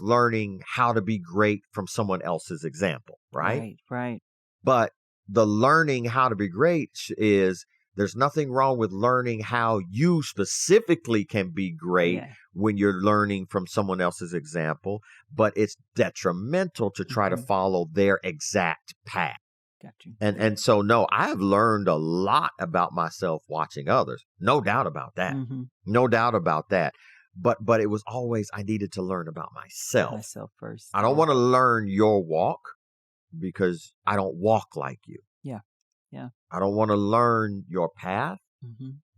learning how to be great from someone else's example, right? Right. But the learning how to be great is, there's nothing wrong with learning how you specifically can be great when you're learning from someone else's example, but it's detrimental to try to follow their exact path. Got you. And so, no, I have learned a lot about myself watching others. No doubt about that. No doubt about that. But it was always, I needed to learn about myself. Myself first. I don't want to learn your walk because I don't walk like you. Yeah. I don't want to learn your path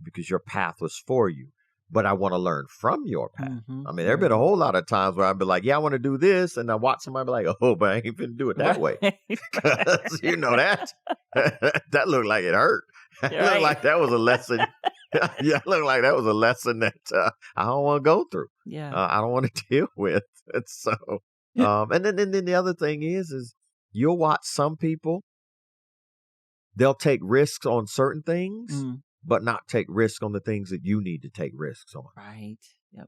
because your path was for you. But I want to learn from your path. I mean, there have been a whole lot of times where I've been like, I want to do this. And I watch somebody be like, oh, but I ain't going to do it that way. Because you know that looked like it hurt. It looked like that was a lesson. It looked like that was a lesson that I don't want to go through. I don't want to deal with. And so, and then the other thing is you'll watch some people, they'll take risks on certain things, but not take risks on the things that you need to take risks on. Right. Yep.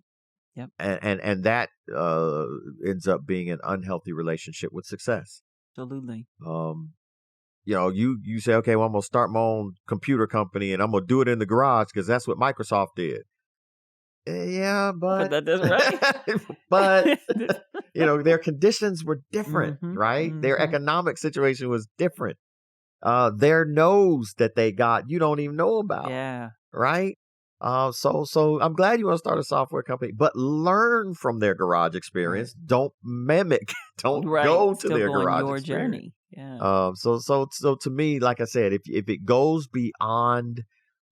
Yep. And that ends up being an unhealthy relationship with success. Absolutely. You say, okay, well, I'm going to start my own computer company and I'm going to do it in the garage because that's what Microsoft did. Yeah, but that doesn't right. but their conditions were different, Mhm, right? Their mhm. economic situation was different. Their nose that they got, you don't even know about, Yeah. right? So I'm glad you want to start a software company, but learn from their garage experience. Right. Don't mimic. Don't Right. go to Still their go on garage your experience. journey. Yeah. So to me, like I said, if it goes beyond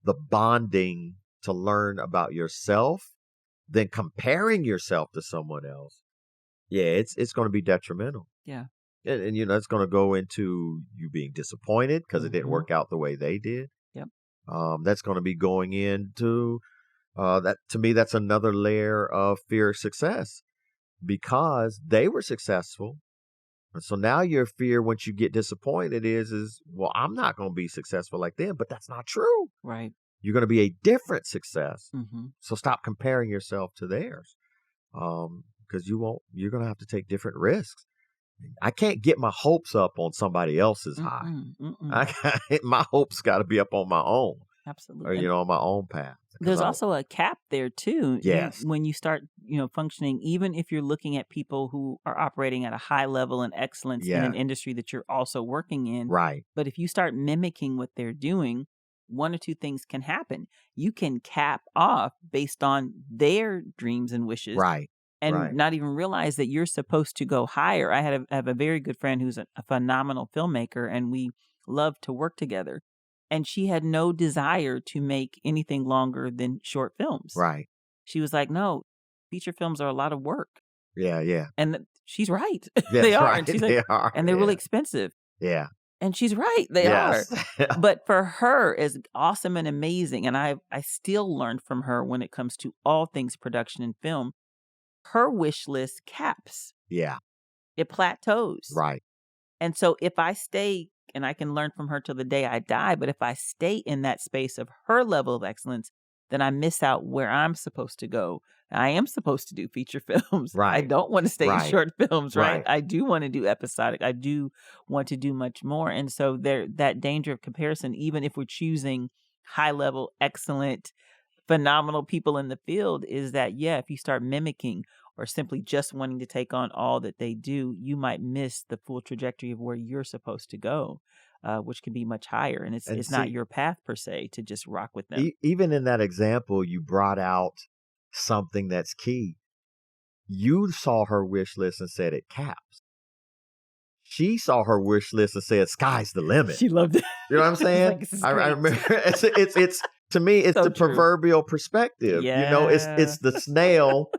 the bonding to learn about yourself, then comparing yourself to someone else, yeah, it's going to be detrimental. Yeah. And it's going to go into you being disappointed because it didn't Mhm. work out the way they did. Yep. That's going to be going into that. To me, that's another layer of fear of success because they were successful. And so now your fear, once you get disappointed, is well, I'm not going to be successful like them. But that's not true. Right. You're going to be a different success. Mm-hmm. So stop comparing yourself to theirs, because you're going to have to take different risks. I can't get my hopes up on somebody else's high. My hopes got to be up on my own. Absolutely. Or on my own path. There's also a cap there too. Yes. When you start, functioning, even if you're looking at people who are operating at a high level and excellence in an industry that you're also working in. Right. But if you start mimicking what they're doing, one or two things can happen. You can cap off based on their dreams and wishes. Right. And not even realize that you're supposed to go higher. I have a very good friend who's a phenomenal filmmaker, and we love to work together. And she had no desire to make anything longer than short films. Right. She was like, no, feature films are a lot of work. Yeah. And she's right. Yes, they are. Right. And she's they like, are. and they're really expensive. Yeah. And she's right. They are. But for her, as awesome and amazing, and I still learn from her when it comes to all things production and film, her wish list caps. Yeah. It plateaus. Right. And so if I stay, and I can learn from her till the day I die, but if I stay in that space of her level of excellence, then I miss out where I'm supposed to go. I am supposed to do feature films. Right. I don't want to stay in short films, right? Right. I do want to do episodic. I do want to do much more. And so that danger of comparison, even if we're choosing high level, excellent, phenomenal people in the field, is that, if you start mimicking or simply just wanting to take on all that they do, you might miss the full trajectory of where you're supposed to go, which can be much higher. And it's not your path per se to just rock with them. Even in that example, you brought out something that's key. You saw her wish list and said it caps. She saw her wish list and said, sky's the limit. She loved it. You know what I'm saying? I remember it's to me, it's so the true. Proverbial perspective. Yeah. It's the snail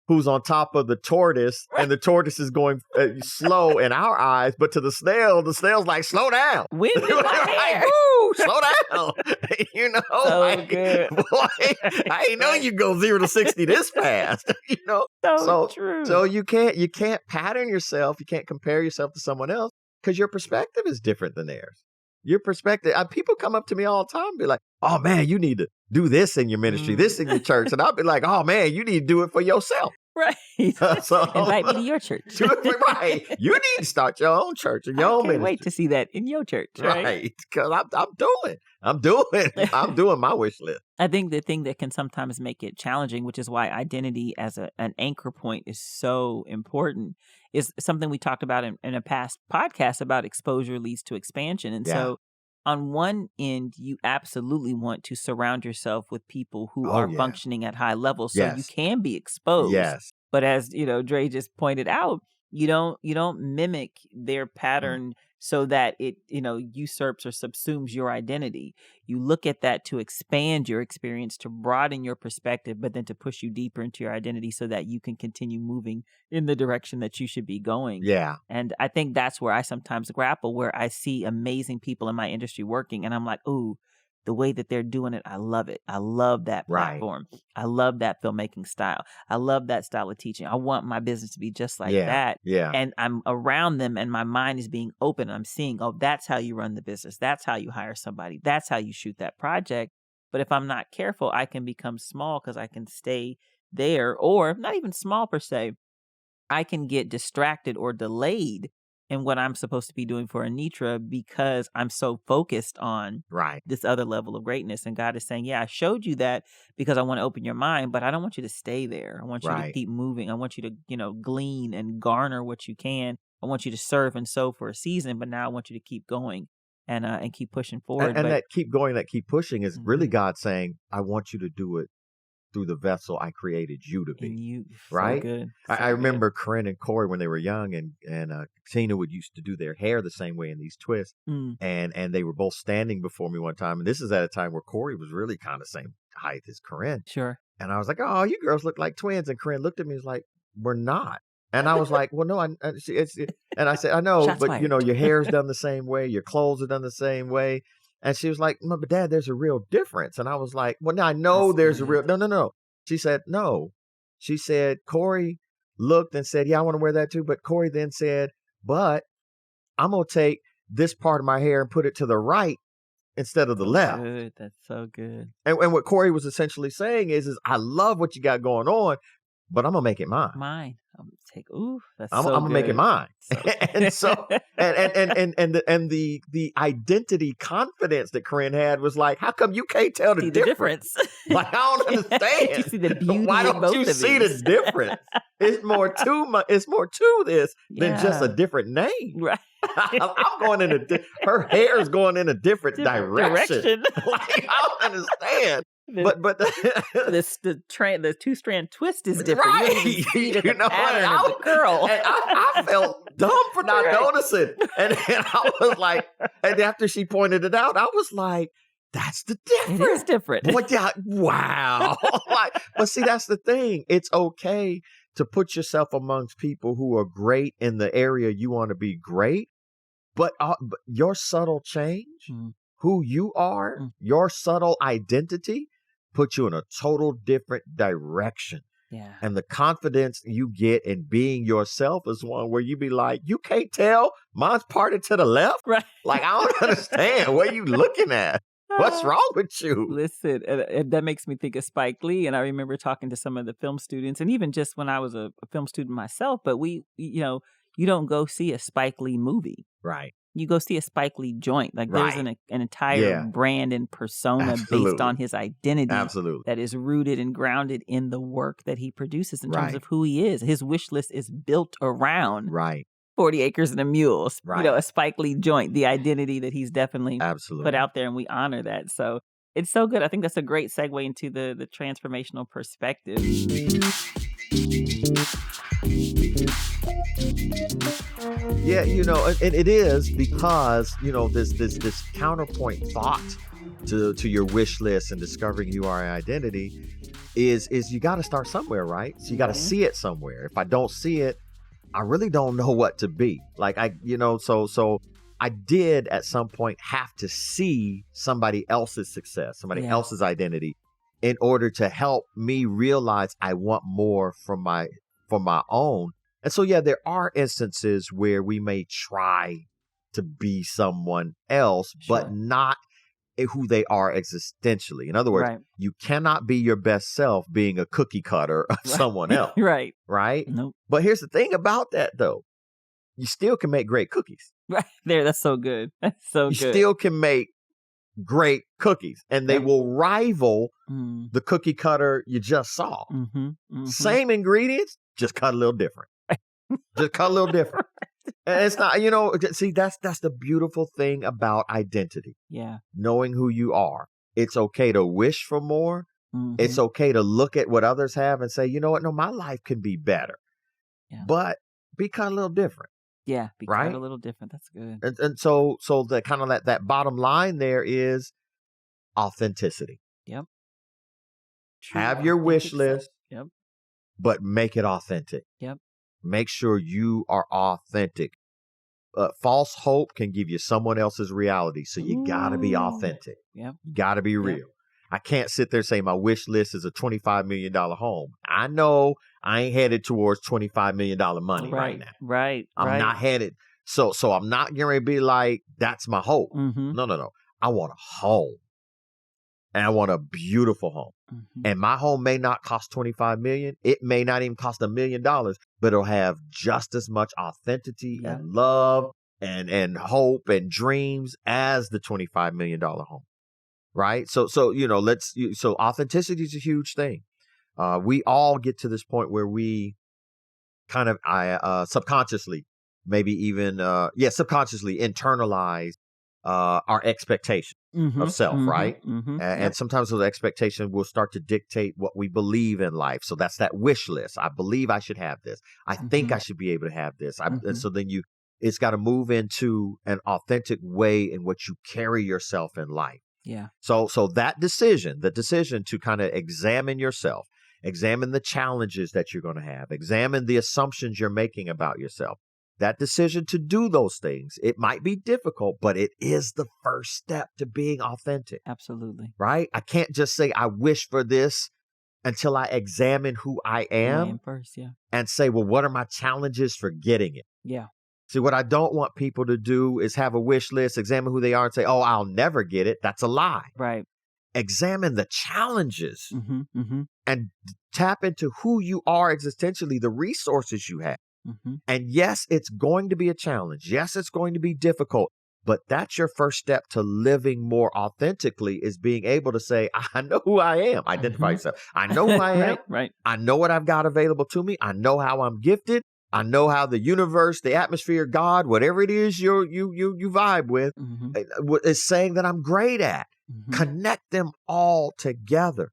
who's on top of the tortoise, and the tortoise is going slow in our eyes, but to the snail's like, slow down. Wind in my hair. Woo, slow down. So good. Boy, I ain't know you go 0 to 60 this fast. So true. So you can't pattern yourself. You can't compare yourself to someone else because your perspective is different than theirs. Your perspective. People come up to me all the time and be like, oh man, you need to do this in your ministry, this in your church. And I'll be like, oh man, you need to do it for yourself. Right. So invite me to your church. Right. You need to start your own church and your own ministry. I can't wait to see that in your church. Right. Because I'm doing my wish list. I think the thing that can sometimes make it challenging, which is why identity as an anchor point is so important, is something we talked about in a past podcast about exposure leads to expansion. And so on one end, you absolutely want to surround yourself with people who are functioning at high levels so you can be exposed. Yes. But as Dre just pointed out, you don't mimic their pattern so that it usurps or subsumes your identity. You look at that to expand your experience, to broaden your perspective, but then to push you deeper into your identity so that you can continue moving in the direction that you should be going. Yeah. And I think that's where I sometimes grapple, where I see amazing people in my industry working and I'm like, ooh, the way that they're doing it, I love it. I love that platform. Right. I love that filmmaking style. I love that style of teaching. I want my business to be just like that. Yeah. And I'm around them and my mind is being open. I'm seeing, oh, that's how you run the business. That's how you hire somebody. That's how you shoot that project. But if I'm not careful, I can become small because I can stay there, or not even small per se, I can get distracted or delayed in what I'm supposed to be doing for Anitra because I'm so focused on this other level of greatness. And God is saying, yeah, I showed you that because I want to open your mind, but I don't want you to stay there. I want you to keep moving. I want you to, glean and garner what you can. I want you to serve and sow for a season, but now I want you to keep going and keep pushing forward. And that keep going, that keep pushing is really God saying, I want you to do it through the vessel I created you to be. And you, right? So good. I remember Corinne and Corey when they were young, and Tina would used to do their hair the same way in these twists. And they were both standing before me one time. And this is at a time where Corey was really kind of same height as Corinne. Sure. And I was like, oh, you girls look like twins. And Corinne looked at me and was like, we're not. And I was like, well, no, and I said, I know, Shots but fired. your hair's done the same way. Your clothes are done the same way. And she was like, but Dad, there's a real difference. And I was like, well, now I know there's a real, no. She said, no. She said, Corey looked and said, yeah, I want to wear that too. But Corey then said, but I'm going to take this part of my hair and put it to the right instead of the left. Good. That's so good. And what Corey was essentially saying is I love what you got going on, but I'm going to make it mine. I'm gonna take. Ooh, that's I'm so gonna make it mine. So And so and the identity confidence that Corinne had was like, how come you can't tell the difference? Like, I don't understand. You see the beauty. Why in don't both you of see these? the difference? It's more to this than just a different name. Right. I'm going in her hair's going in a different direction. Like, I don't understand. But the 2-strand twist is different. Right. You don't even see the You know, pattern of the curl. And I felt dumb for not noticing. And I was like, and after she pointed it out, I was like, that's the difference. It is different. Wow. But see, that's the thing. It's okay to put yourself amongst people who are great in the area you want to be great. But your subtle change, who you are, your subtle identity, put you in a total different direction. Yeah. And the confidence you get in being yourself is one where you be like, you can't tell mine's parted to the left. Right. Like, I don't understand. What are you looking at? What's wrong with you? Listen, and that makes me think of Spike Lee. And I remember talking to some of the film students, and even just when I was a film student myself, but you don't go see a Spike Lee movie. Right. You go see a Spike Lee joint. Like, there's an entire brand and persona based on his identity that is rooted and grounded in the work that he produces in terms of who he is. His wish list is built around 40 Acres and a Mule, a Spike Lee joint, the identity that he's definitely put out there, and we honor that. So it's so good. I think that's a great segue into the transformational perspective. Yeah, and it is because, this counterpoint thought to your wish list and discovering you are an identity is you got to start somewhere, right? So you got to see it somewhere. If I don't see it, I really don't know what to be. Like, so I did at some point have to see somebody else's success, somebody else's identity in order to help me realize I want more from my own. And so, there are instances where we may try to be someone else, but not who they are existentially. In other words, you cannot be your best self being a cookie cutter of someone else. Right. Nope. But here's the thing about that, though. You still can make great cookies. Right there. That's so good. That's so good. You still can make great cookies, and they will rival the cookie cutter you just saw. Same ingredients, just cut a little different. Just cut a little different. And it's not, see, that's the beautiful thing about identity. Yeah. Knowing who you are. It's okay to wish for more. It's okay to look at what others have and say, you know what? No, my life can be better. Yeah. But be cut a little different. Yeah, be cut a little different. That's good. And so the kind of that bottom line there is authenticity. Yep. Have your wish list. Yep. But make it authentic. Yep. Make sure you are authentic. False hope can give you someone else's reality. So you got to be authentic. Yep. You got to be real. I can't sit there and say my wish list is a $25 million home. I know I ain't headed towards $25 million money right now. Right. I'm not headed. So I'm not going to be like, that's my hope. No. I want a home. and I want a beautiful home. Mm-hmm. And my home may not cost $25 million. It may not even cost $1 million, but it'll have just as much authenticity and love and hope and dreams as the $25 million home. Right. So, so authenticity is a huge thing. We all get to this point where we kind of subconsciously, maybe even subconsciously internalize our expectation of self, right? And sometimes those expectations will start to dictate what we believe in life. So that's that wish list. I believe I should have this. I think I should be able to have this. And so then it's got to move into an authentic way in which you carry yourself in life. Yeah. So that decision, the decision to kind of examine yourself, examine the challenges that you're going to have, examine the assumptions you're making about yourself. That decision to do those things, it might be difficult, but it is the first step to being authentic. Absolutely. Right? I can't just say I wish for this until I examine who I am first, and say, well, what are my challenges for getting it? Yeah. See, what I don't want people to do is have a wish list, examine who they are and say, oh, I'll never get it. That's a lie. Right. Examine the challenges and tap into who you are existentially, the resources you have. And yes, it's going to be a challenge. Yes, it's going to be difficult. But that's your first step to living more authentically, is being able to say, I know who I am. Identify yourself. I know who I am. Right. I know what I've got available to me. I know how I'm gifted. I know how the universe, the atmosphere, God, whatever it is you vibe with, is saying that I'm great at. Connect them all together.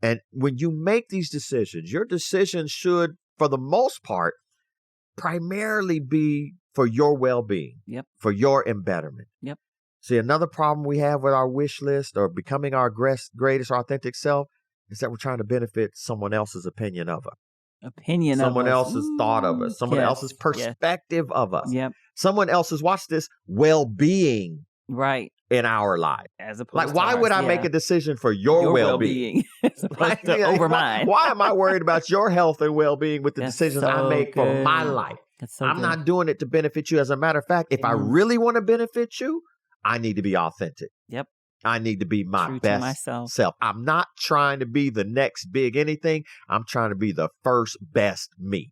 And when you make these decisions, your decisions should, for the most part, primarily be for your well-being, for your embetterment. See, another problem we have with our wish list or becoming our greatest authentic self is that we're trying to benefit someone else's opinion of us. Someone else's thought of us, someone else's perspective of us, someone else's, watch this, well-being in our life. As opposed like, why would I make a decision for your well-being? Right? Over mine. Why am I worried about your health and well-being with the decisions I make for my life? I'm not doing it to benefit you. As a matter of fact, if I really want to benefit you, I need to be authentic. I need to be my best self. I'm not trying to be the next big anything. I'm trying to be the first best me.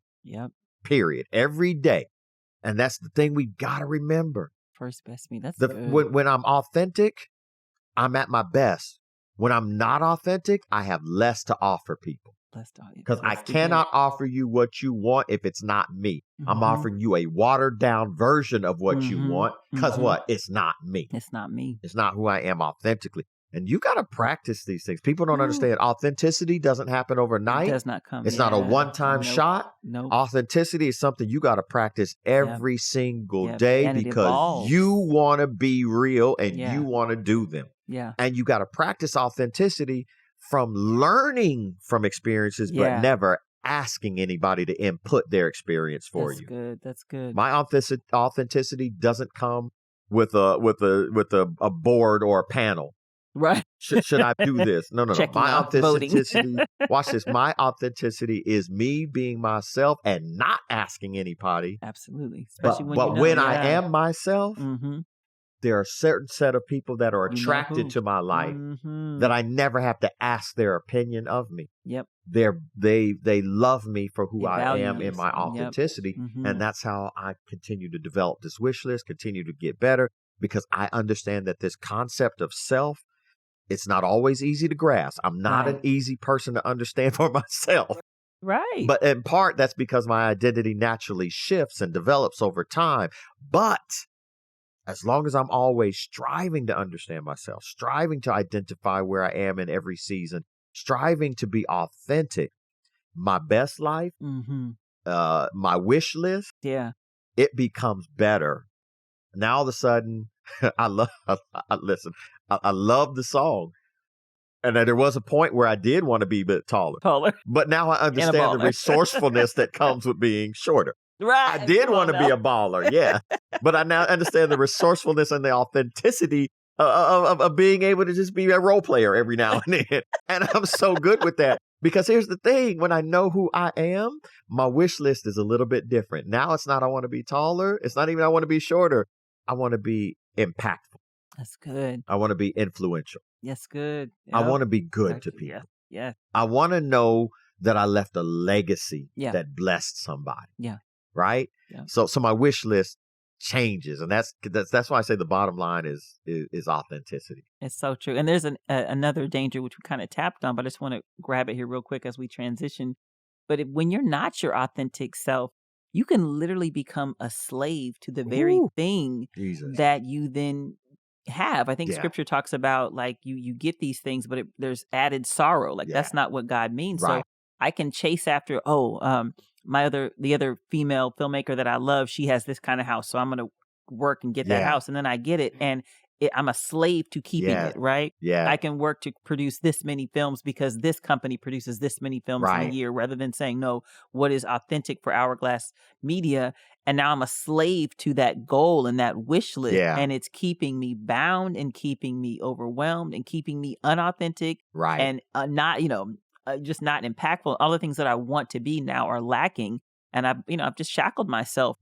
Period. Every day. And that's the thing we got to remember. First best me. That's good. When I'm authentic, I'm at my best. When I'm not authentic, I have less to offer people. Because I cannot offer you what you want if it's not me. I'm offering you a watered down version of what you want. Because what? It's not me. It's not me. It's not who I am authentically. And you got to practice these things. People don't understand. Authenticity doesn't happen overnight. It does not come. It's not a one-time shot. Nope. Authenticity is something you got to practice every single day and because you want to be real and you want to do them. And you got to practice authenticity from learning from experiences, but never asking anybody to input their experience for you. That's good. My authenticity doesn't come with a board or a panel. Right. Should I do this? No. My authenticity, watch this. My authenticity is me being myself and not asking anybody. Absolutely. Especially but when I am myself, there are a certain set of people that are attracted to my life that I never have to ask their opinion of me. They love me for who I am in my authenticity. And that's how I continue to develop this wish list, continue to get better, because I understand that this concept of self, it's not always easy to grasp. I'm not an easy person to understand for myself. Right. But in part, that's because my identity naturally shifts and develops over time. But as long as I'm always striving to understand myself, striving to identify where I am in every season, striving to be authentic, my best life, my wish list, it becomes better. Now all of a sudden, I love the song. And there was a point where I did want to be a bit taller. But now I understand the resourcefulness that comes with being shorter. Right. I did want to be a baller, but I now understand the resourcefulness and the authenticity of being able to just be a role player every now and then. And I'm so good with that. Because here's the thing, when I know who I am, my wish list is a little bit different. Now it's not I want to be taller. It's not even I want to be shorter. I want to be impactful. That's good. I want to be influential. That's good. I Yep. want to be good to Yes. people. Yes. I want to know that I left a legacy Yeah. that blessed somebody. Yeah. Right? Yeah. So my wish list changes, and that's why I say the bottom line is authenticity. It's so true. And there's another danger which we kind of tapped on, but I just want to grab it here real quick as we transition. But when you're not your authentic self, you can literally become a slave to the very Ooh, thing Jesus. that you then have. I think Yeah. scripture talks about like you get these things, but there's added sorrow. Like that's not what God means. Right. So I can chase after, the other female filmmaker that I love, she has this kind of house. So I'm going to work and get that house. And then I get it. And I'm a slave to keeping it, right? Yeah. I can work to produce this many films because this company produces this many films in a year, rather than saying, no, what is authentic for Hourglass Media? And now I'm a slave to that goal and that wish list. Yeah. And it's keeping me bound and keeping me overwhelmed and keeping me unauthentic. Right. And not, just not impactful. All the things that I want to be now are lacking. And I've just shackled myself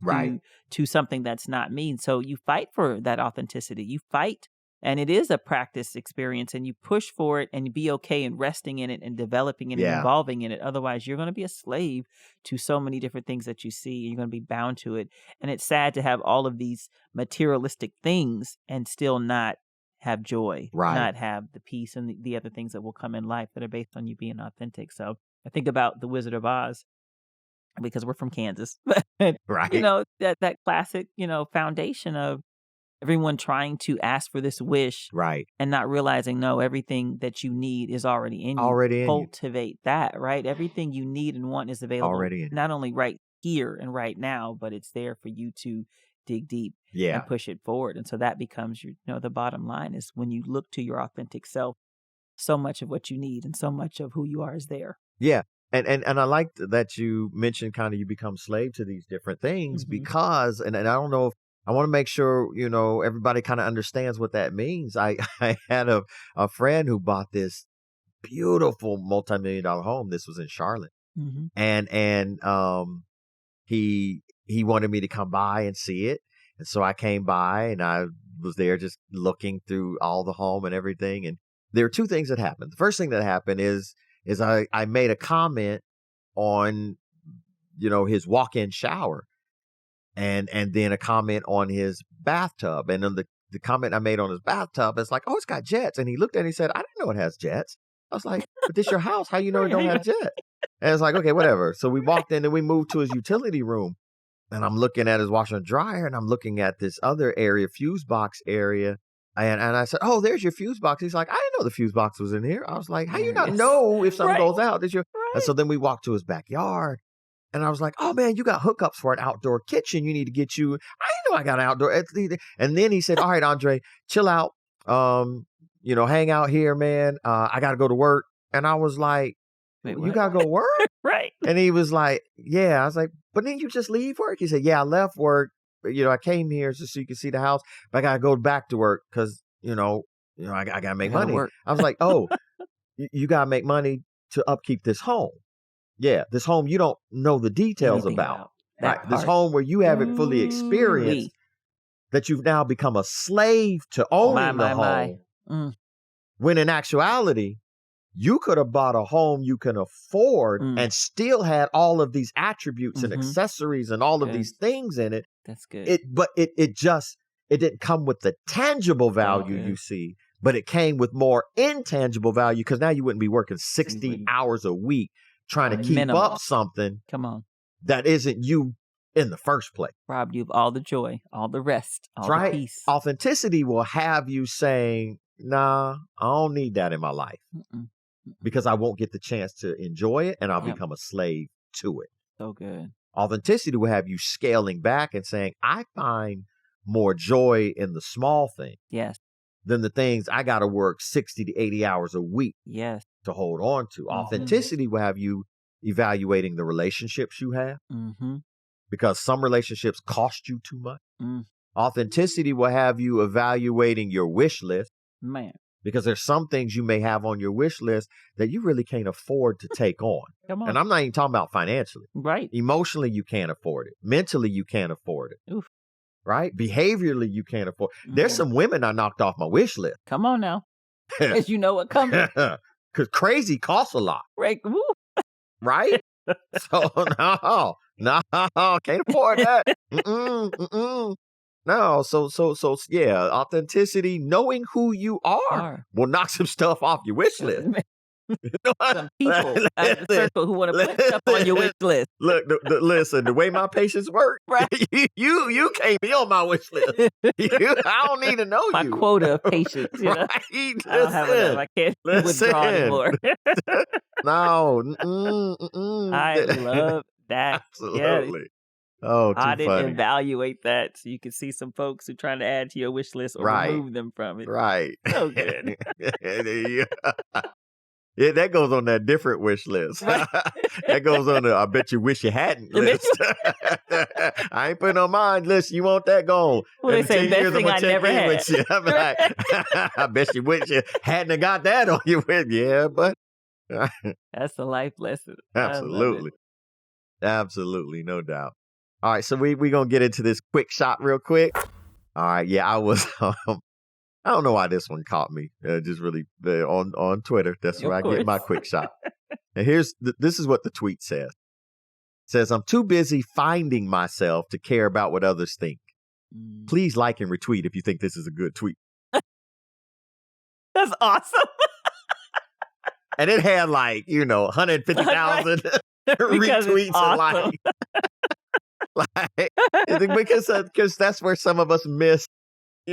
to something that's not me. And so you fight for that authenticity. You fight, and it is a practice experience, and you push for it and you be okay in resting in it and developing it and evolving in it. Otherwise, you're going to be a slave to so many different things that you see. You're going to be bound to it. And it's sad to have all of these materialistic things and still not have joy, not have the peace and the other things that will come in life that are based on you being authentic. So I think about The Wizard of Oz, because we're from Kansas. Right. That classic, foundation of everyone trying to ask for this wish. Right. And not realizing, no, everything that you need is already in you. Already in Cultivate that, right? Everything you need and want is available. Already in not only right here and right now, but it's there for you to dig deep and push it forward. And so that becomes the bottom line is when you look to your authentic self, so much of what you need and so much of who you are is there. Yeah. And I like that you mentioned kind of you become slave to these different things because, and I don't know if I want to make sure, everybody kind of understands what that means. I had a friend who bought this beautiful multi-million-dollar home. This was in Charlotte. And he wanted me to come by and see it. And so I came by and I was there just looking through all the home and everything. And there are two things that happened. The first thing that happened is I made a comment on, his walk-in shower and then a comment on his bathtub. And then the comment I made on his bathtub is like, oh, it's got jets. And he looked at it and he said, I didn't know it has jets. I was like, but this your house. How you know it don't have jets? And it's like, okay, whatever. So we walked in and we moved to his utility room. And I'm looking at his washer and dryer and I'm looking at this other area, fuse box area. And I said, oh, there's your fuse box. He's like, I didn't know the fuse box was in here. I was like, how you not know if something goes out? And so then we walked to his backyard. And I was like, oh, man, you got hookups for an outdoor kitchen. You need to get you. I didn't know I got an outdoor. And then he said, all right, Andre, chill out. Hang out here, man. I got to go to work. And I was like, wait, you got to go to work? Right. And he was like, yeah. I was like, but then you just leave work? He said, yeah, I left work. I came here just so you can see the house, but I got to go back to work because, I got to make money. I was like, oh, you got to make money to upkeep this home. Yeah, this home you don't know the details about. Right. This home where you haven't fully experienced that you've now become a slave to owning the home. When in actuality, you could have bought a home you can afford and still had all of these attributes and accessories and all of these things in it. That's good. But it didn't come with the tangible value you see, but it came with more intangible value because now you wouldn't be working 60 hours a week trying to keep up something that isn't you in the first place. Robbed you of all the joy, all the rest, all the peace. Authenticity will have you saying, nah, I don't need that in my life because I won't get the chance to enjoy it and I'll become a slave to it. So good. Authenticity will have you scaling back and saying, I find more joy in the small things than the things I got to work 60 to 80 hours a week to hold on to. Authenticity will have you evaluating the relationships you have because some relationships cost you too much. Authenticity will have you evaluating your wish list. Man. Because there's some things you may have on your wish list that you really can't afford to take on. Come on. And I'm not even talking about financially. Right. Emotionally, you can't afford it. Mentally, you can't afford it. Oof. right? Behaviorally, you can't afford. There's some women I knocked off my wish list. Come on now. Because you know what comes. Because crazy costs a lot. Right. Woo. Right? So, no, can't afford that. No, so, yeah, authenticity, knowing who you are will knock some stuff off your wish list. Some people out of the circle who want to put stuff on your wish list. Look, listen, the way my patience work, right? you can't be on my wish list. I don't need to know my you. My quota of patience, you know? Right? I don't have enough. I can't withdraw anymore. No. I love that. Absolutely. Yeah. Oh, too audit funny. and evaluate that so you can see some folks who are trying to add to your wish list or remove them from it. Right. So good. Yeah, that goes on that different wish list. Right. That goes on the I bet you wish you hadn't list. I ain't putting on mine list. You want that gone? Well, they say best thing I never had. With you. I'm like, I bet you wish you hadn't got that on your wish. Yeah, but that's the life lesson. Absolutely. Absolutely, no doubt. All right, so we gonna get into this quick shot real quick. All right, yeah, I was. I don't know why this one caught me. Just really on Twitter. That's where I get my quick shot. And this is what the tweet says. It says, "I'm too busy finding myself to care about what others think. Please like and retweet if you think this is a good tweet." That's awesome. And it had 150,000 retweets awesome. and because that's where some of us miss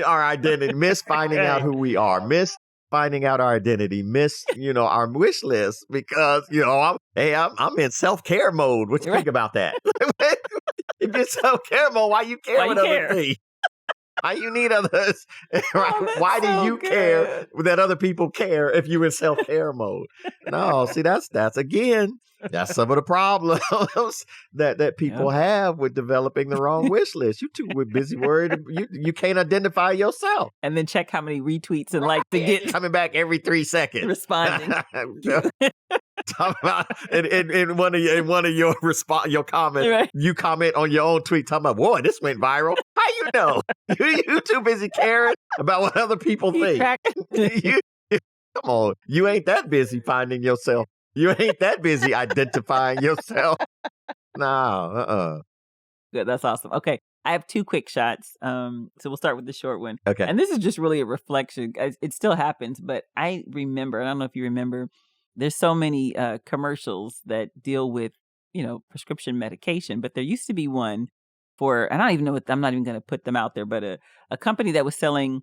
our identity, miss finding out who we are, miss finding out our identity, miss our wish list because I'm in self-care mode. What you think about that? If you're self-care mode, why you care what other think? Why you need others? Right? Why do you care that other people care if you're in self-care mode? No, see, that's some of the problems that people have with developing the wrong wish list. You too busy worried. You can't identify yourself. And then check how many retweets and likes to get. Coming back every 3 seconds. Responding. Talk about in one of your your comments, right. You comment on your own tweet talking about, boy, this went viral. How you know? You too busy caring about what other people think. Come on, you ain't that busy finding yourself. You ain't that busy identifying yourself. No, Good, that's awesome. Okay, I have 2 quick shots. So we'll start with the short one. Okay. And this is just really a reflection. It still happens, but I remember, I don't know if you remember, there's so many commercials that deal with, prescription medication, but there used to be one for, and I don't even know I'm not even going to put them out there, but a company that was selling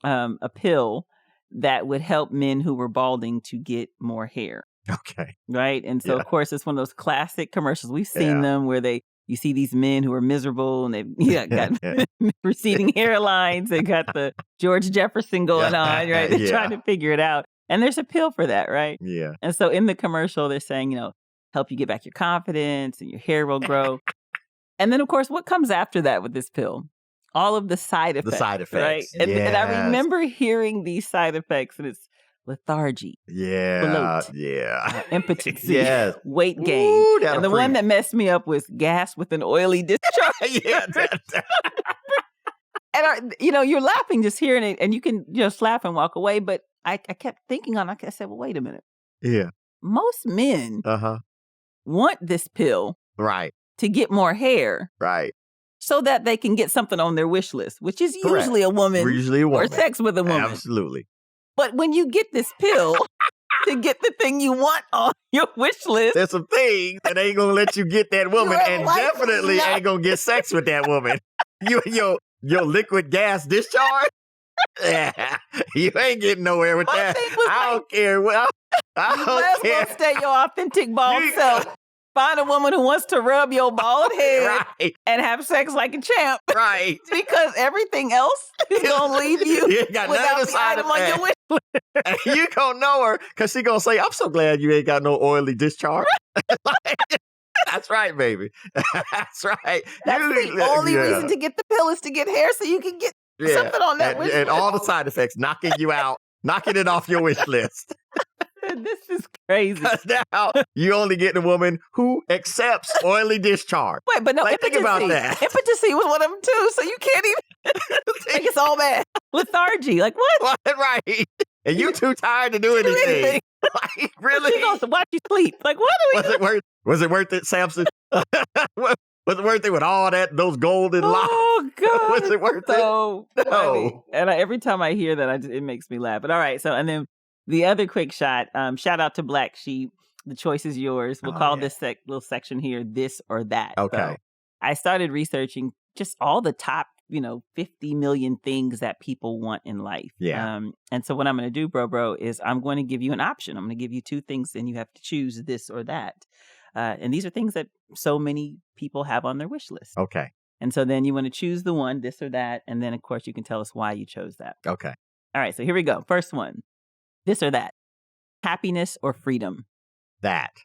a pill that would help men who were balding to get more hair. Okay. Right. And so, of course, it's one of those classic commercials. We've seen them where you see these men who are miserable and they've got receding hairlines. They got the George Jefferson going on, right? They're trying to figure it out. And there's a pill for that, right? Yeah. And so in the commercial, they're saying, help you get back your confidence and your hair will grow. And then, of course, what comes after that with this pill? All of the side effects. The side effects. Right? And I remember hearing these side effects, and it's lethargy. Yeah. Bloat, yeah. impotency. Weight gain. Ooh, and the one that messed me up was gas with an oily discharge. And you're laughing just hearing it, and you can just laugh and walk away. But I kept thinking on it. I said, well, wait a minute. Yeah. Most men want this pill. Right. To get more hair. Right. So that they can get something on their wish list, which is usually a woman. Or sex with a woman. Absolutely. But when you get this pill to get the thing you want on your wish list. There's some things that ain't going to let you get that woman and definitely ain't going to get sex with that woman. Your liquid gas discharge? You ain't getting nowhere with that. I don't care. You might as well stay your authentic bald self. Find a woman who wants to rub your bald head and have sex like a champ. Right. Because everything else is going to leave you got without the item on your wish list. You going to know her because she going to say, I'm so glad you ain't got no oily discharge. That's right, baby. That's right. That's the only reason to get the pill is to get hair so you can get something on that wish list. And all the side effects, knocking you out, knocking it off your wish list. This is crazy. Now you only get the woman who accepts oily discharge. Wait, but no, like, think about that. Impotency was one of them too, so you can't even. Like, it's all bad. Lethargy, like what? Right. And you too tired to do anything. Like, really? She goes to watch you sleep. Like, what are we doing? Was it worth it, Samson? Was it worth it with all those golden locks? Oh, God. Was it worth so it? Funny. No. And every time I hear that, it makes me laugh. But all right. So, and then the other quick shot, shout out to Black Sheep. The choice is yours. We'll call this little section here, this or that. Okay. So I started researching just all the top, 50 million things that people want in life. Yeah. And so what I'm going to do, bro, is I'm going to give you an option. I'm going to give you two things and you have to choose this or that. And these are things that so many people have on their wish list. Okay. And so then you want to choose the one, this or that. And then, of course, you can tell us why you chose that. Okay. All right. So here we go. First one, this or that. Happiness or freedom? That.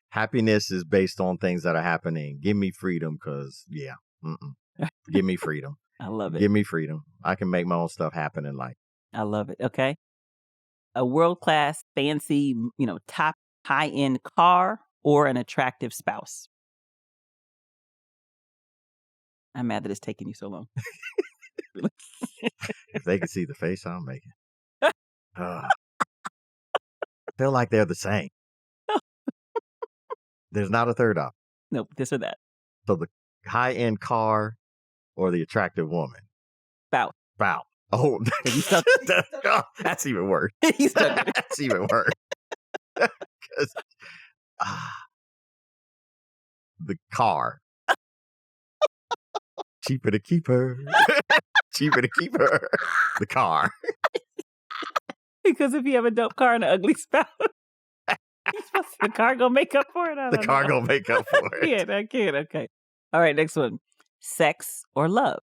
Happiness is based on things that are happening. Give me freedom because, give me freedom. I love it. Give me freedom. I can make my own stuff happen in life. I love it. Okay. A world-class, fancy, top high-end car or an attractive spouse? I'm mad that it's taking you so long. If they could see the face I'm making. I feel like they're the same. There's not a third option. Nope, this or that. So the high-end car or the attractive woman? Spouse. Oh, that's even worse. That's even worse. Because the car. Cheaper to keep her. Cheaper to keep her. The car. Because if you have a dope car and an ugly spouse, the car gonna make up for it? The car gonna make up for it. Yeah, I can't. Okay. All right, next one. Sex or love?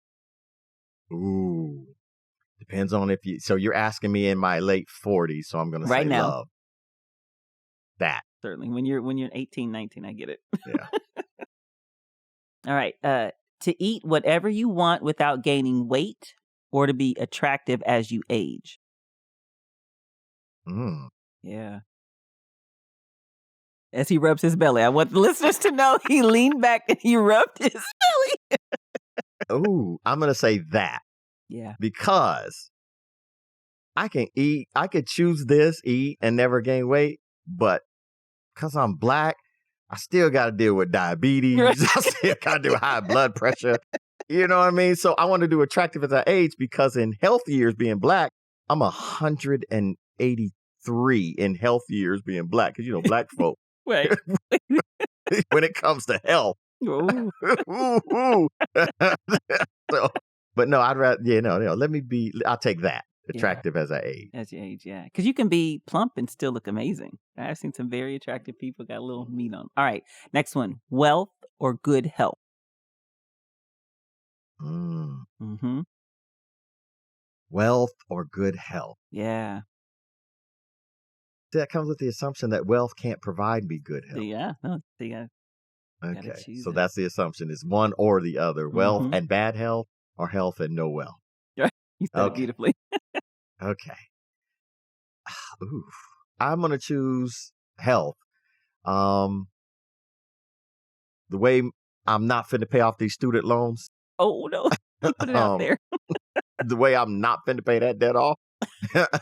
Ooh. Depends on if you... So you're asking me in my late 40s, so I'm gonna say now. love. That. Certainly. When you're 18, 19, I get it. Yeah. All right. To eat whatever you want without gaining weight or to be attractive as you age? Yeah. As he rubs his belly. I want the listeners to know he leaned back and he rubbed his belly. Ooh, I'm going to say that. Yeah. Because I can choose this, eat, and never gain weight. But because I'm Black, I still got to deal with diabetes. I still got to deal with high blood pressure. You know what I mean? So I want to do attractive as I age because in health years being Black, I'm 183 in health years being Black. Because, Black folk. Right. When it comes to health. Ooh. So, but no, I'd rather, I'll take that. Attractive as I age. As you age, yeah. Because you can be plump and still look amazing. I've seen some very attractive people got a little meat on them. All right, next one. Wealth or good health? Wealth or good health? Yeah. That comes with the assumption that wealth can't provide me good health. Yeah. No, okay, so that's the assumption. It's one or the other. Wealth and bad health or health and no wealth. You said it beautifully. Okay. Ooh. I'm going to choose health. The way I'm not finna pay off these student loans. Oh, no. Put it out there. The way I'm not finna pay that debt off.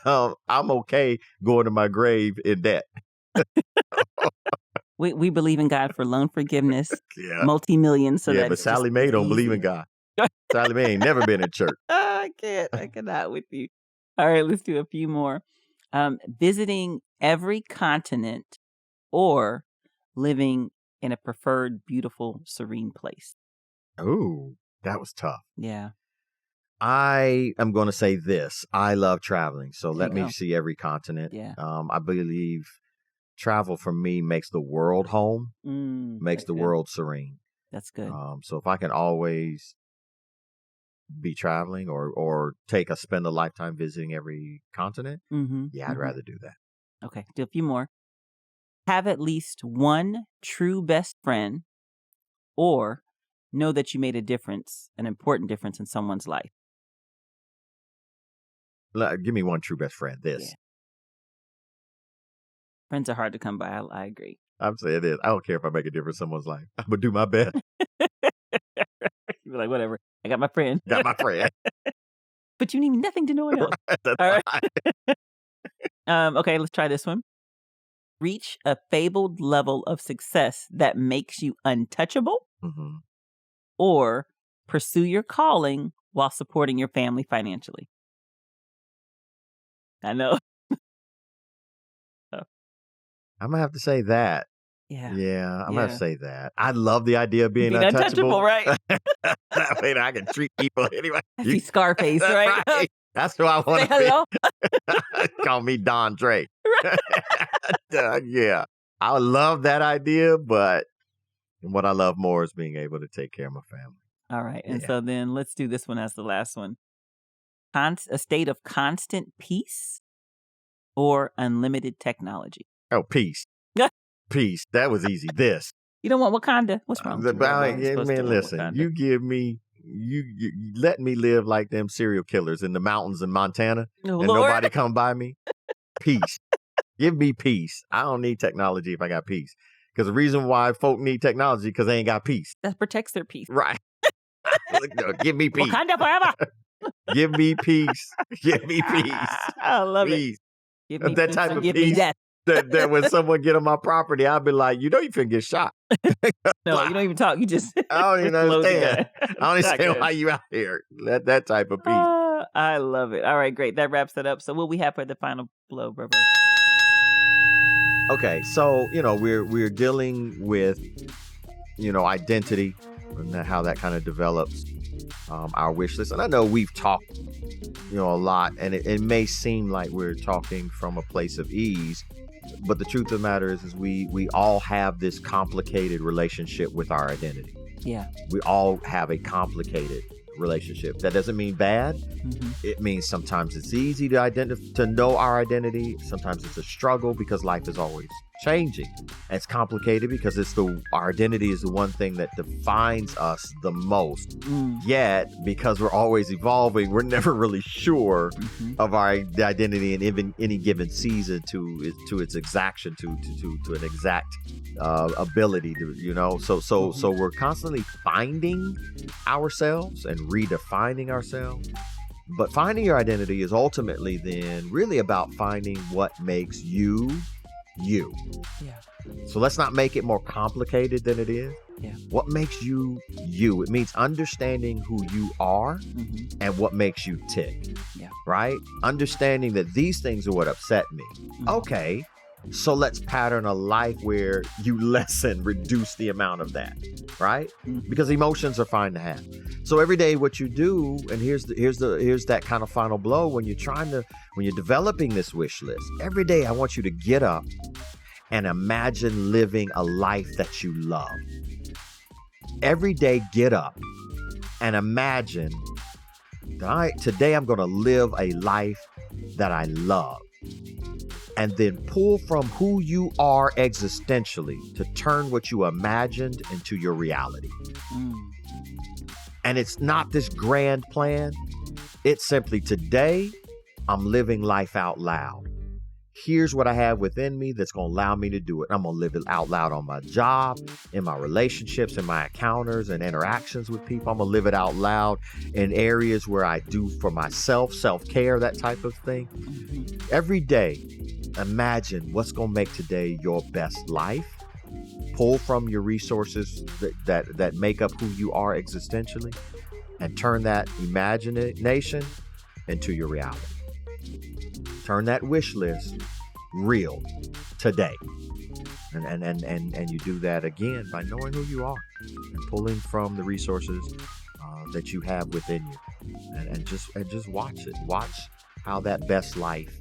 I'm okay going to my grave in debt. We believe in God for loan forgiveness, multi-millions. But Sally Mae don't believe in God. Sally Mae ain't never been in church. I cannot with you. All right, let's do a few more. Visiting every continent or living in a preferred, beautiful, serene place. Ooh, that was tough. Yeah. I am going to say this. I love traveling, so let me see every continent. Yeah. I believe travel for me makes the world home, makes the world serene. That's good. So if I can always be traveling or spend a lifetime visiting every continent, I'd rather do that. Okay, do a few more. Have at least one true best friend or know that you made a difference, an important difference in someone's life. Give me one true best friend. This. Friends are hard to come by. I agree. I'm saying this. I don't care if I make a difference in someone's life. I'm going to do my best. You're like, whatever. I got my friend. Got my friend. But you need nothing to no one else. That's all right. Okay, let's try this one. Reach a fabled level of success that makes you untouchable, or pursue your calling while supporting your family financially. I know. I'm going to have to say that. Yeah. I'm going to have to say that. I love the idea of being untouchable. Right? That way I can treat people anyway. I see Scarface, right? Right. That's who I want to hello. be. Call me Don Drake. Yeah. I love that idea, but what I love more is being able to take care of my family. All right. And so then let's do this one as the last one. A state of constant peace or unlimited technology? Oh, peace. Peace. That was easy. This. You don't want Wakanda? What's wrong with you? Man, listen. You give me, you let me live like them serial killers in the mountains in Montana, and Lord. nobody come by me. Peace. Give me peace. I don't need technology if I got peace. Because the reason why folk need technology because they ain't got peace. That protects their peace. Right. Give me peace. Wakanda forever. Give me peace. Give me peace. I love peace. It. Give me that peace type of give peace me death. that when someone get on my property, I'll be like, you finna get shot. No, you don't even talk. You just I don't even understand. I don't understand Shotgun. why you out here. That type of peace. I love it. All right, great. That wraps it up. So what we have for the final blow, bro? Okay, so we're dealing with identity and how that kind of develops our wish list. And I know we've talked a lot, and it may seem like we're talking from a place of ease, but the truth of the matter is we all have this complicated relationship with our identity. Yeah, we all have a complicated relationship. That doesn't mean bad. It means sometimes it's easy to know our identity. Sometimes it's a struggle because life is always changing. And it's complicated because our identity is the one thing that defines us the most. Yet, because we're always evolving, we're never really sure of our identity in even any given season to its exaction, to an exact ability to, so we're constantly finding ourselves and redefining ourselves. But finding your identity is ultimately then really about finding what makes you, you. Yeah. So let's not make it more complicated than it is. Yeah. What makes you, you? It means understanding who you are and what makes you tick. Yeah. Right? Understanding that these things are what upset me. Okay. So let's pattern a life where you reduce the amount of that, right? Because emotions are fine to have. So every day what you do, and here's that kind of final blow when you're developing this wish list. Every day I want you to get up and imagine living a life that you love. Every day get up and imagine that today I'm going to live a life that I love. And then pull from who you are existentially to turn what you imagined into your reality. And it's not this grand plan. It's simply today, I'm living life out loud. Here's what I have within me that's going to allow me to do it. I'm going to live it out loud on my job, in my relationships, in my encounters and interactions with people. I'm going to live it out loud in areas where I do for myself, self-care, that type of thing. Every day, imagine what's going to make today your best life. Pull from your resources that make up who you are existentially and turn that imagination into your reality. Turn that wish list real today. And you do that again by knowing who you are and pulling from the resources that you have within you. And just watch it. Watch how that best life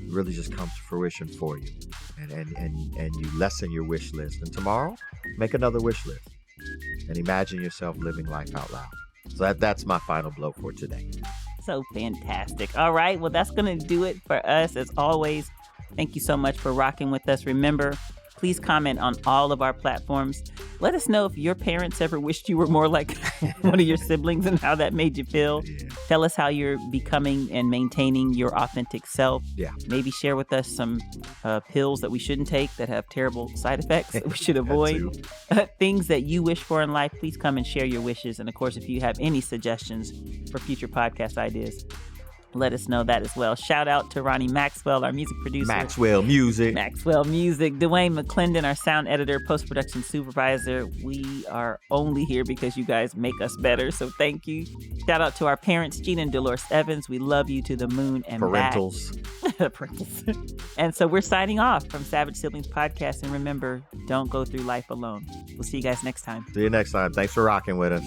really just comes to fruition for you. And you lessen your wish list. And tomorrow, make another wish list. And imagine yourself living life out loud. So that's my final blow for today. So fantastic. All right. Well, that's going to do it for us. As always, thank you so much for rocking with us. Remember, Please comment on all of our platforms. Let us know if your parents ever wished you were more like one of your siblings and how that made you feel. Yeah. Tell us how you're becoming and maintaining your authentic self. Yeah. Maybe share with us some pills that we shouldn't take that have terrible side effects that we should avoid. Things that you wish for in life. Please come and share your wishes. And of course, if you have any suggestions for future podcast ideas, let us know that as well. Shout out to Ronnie Maxwell, our music producer. Maxwell Music. Dwayne McClendon, our sound editor, post-production supervisor. We are only here because you guys make us better, so thank you. Shout out to our parents, Gina and Dolores Evans. We love you to the moon and Parentals. back. Parentals. And so we're signing off from Savage Siblings Podcast. And remember, don't go through life alone. We'll see you guys next time. See you next time. Thanks for rocking with us.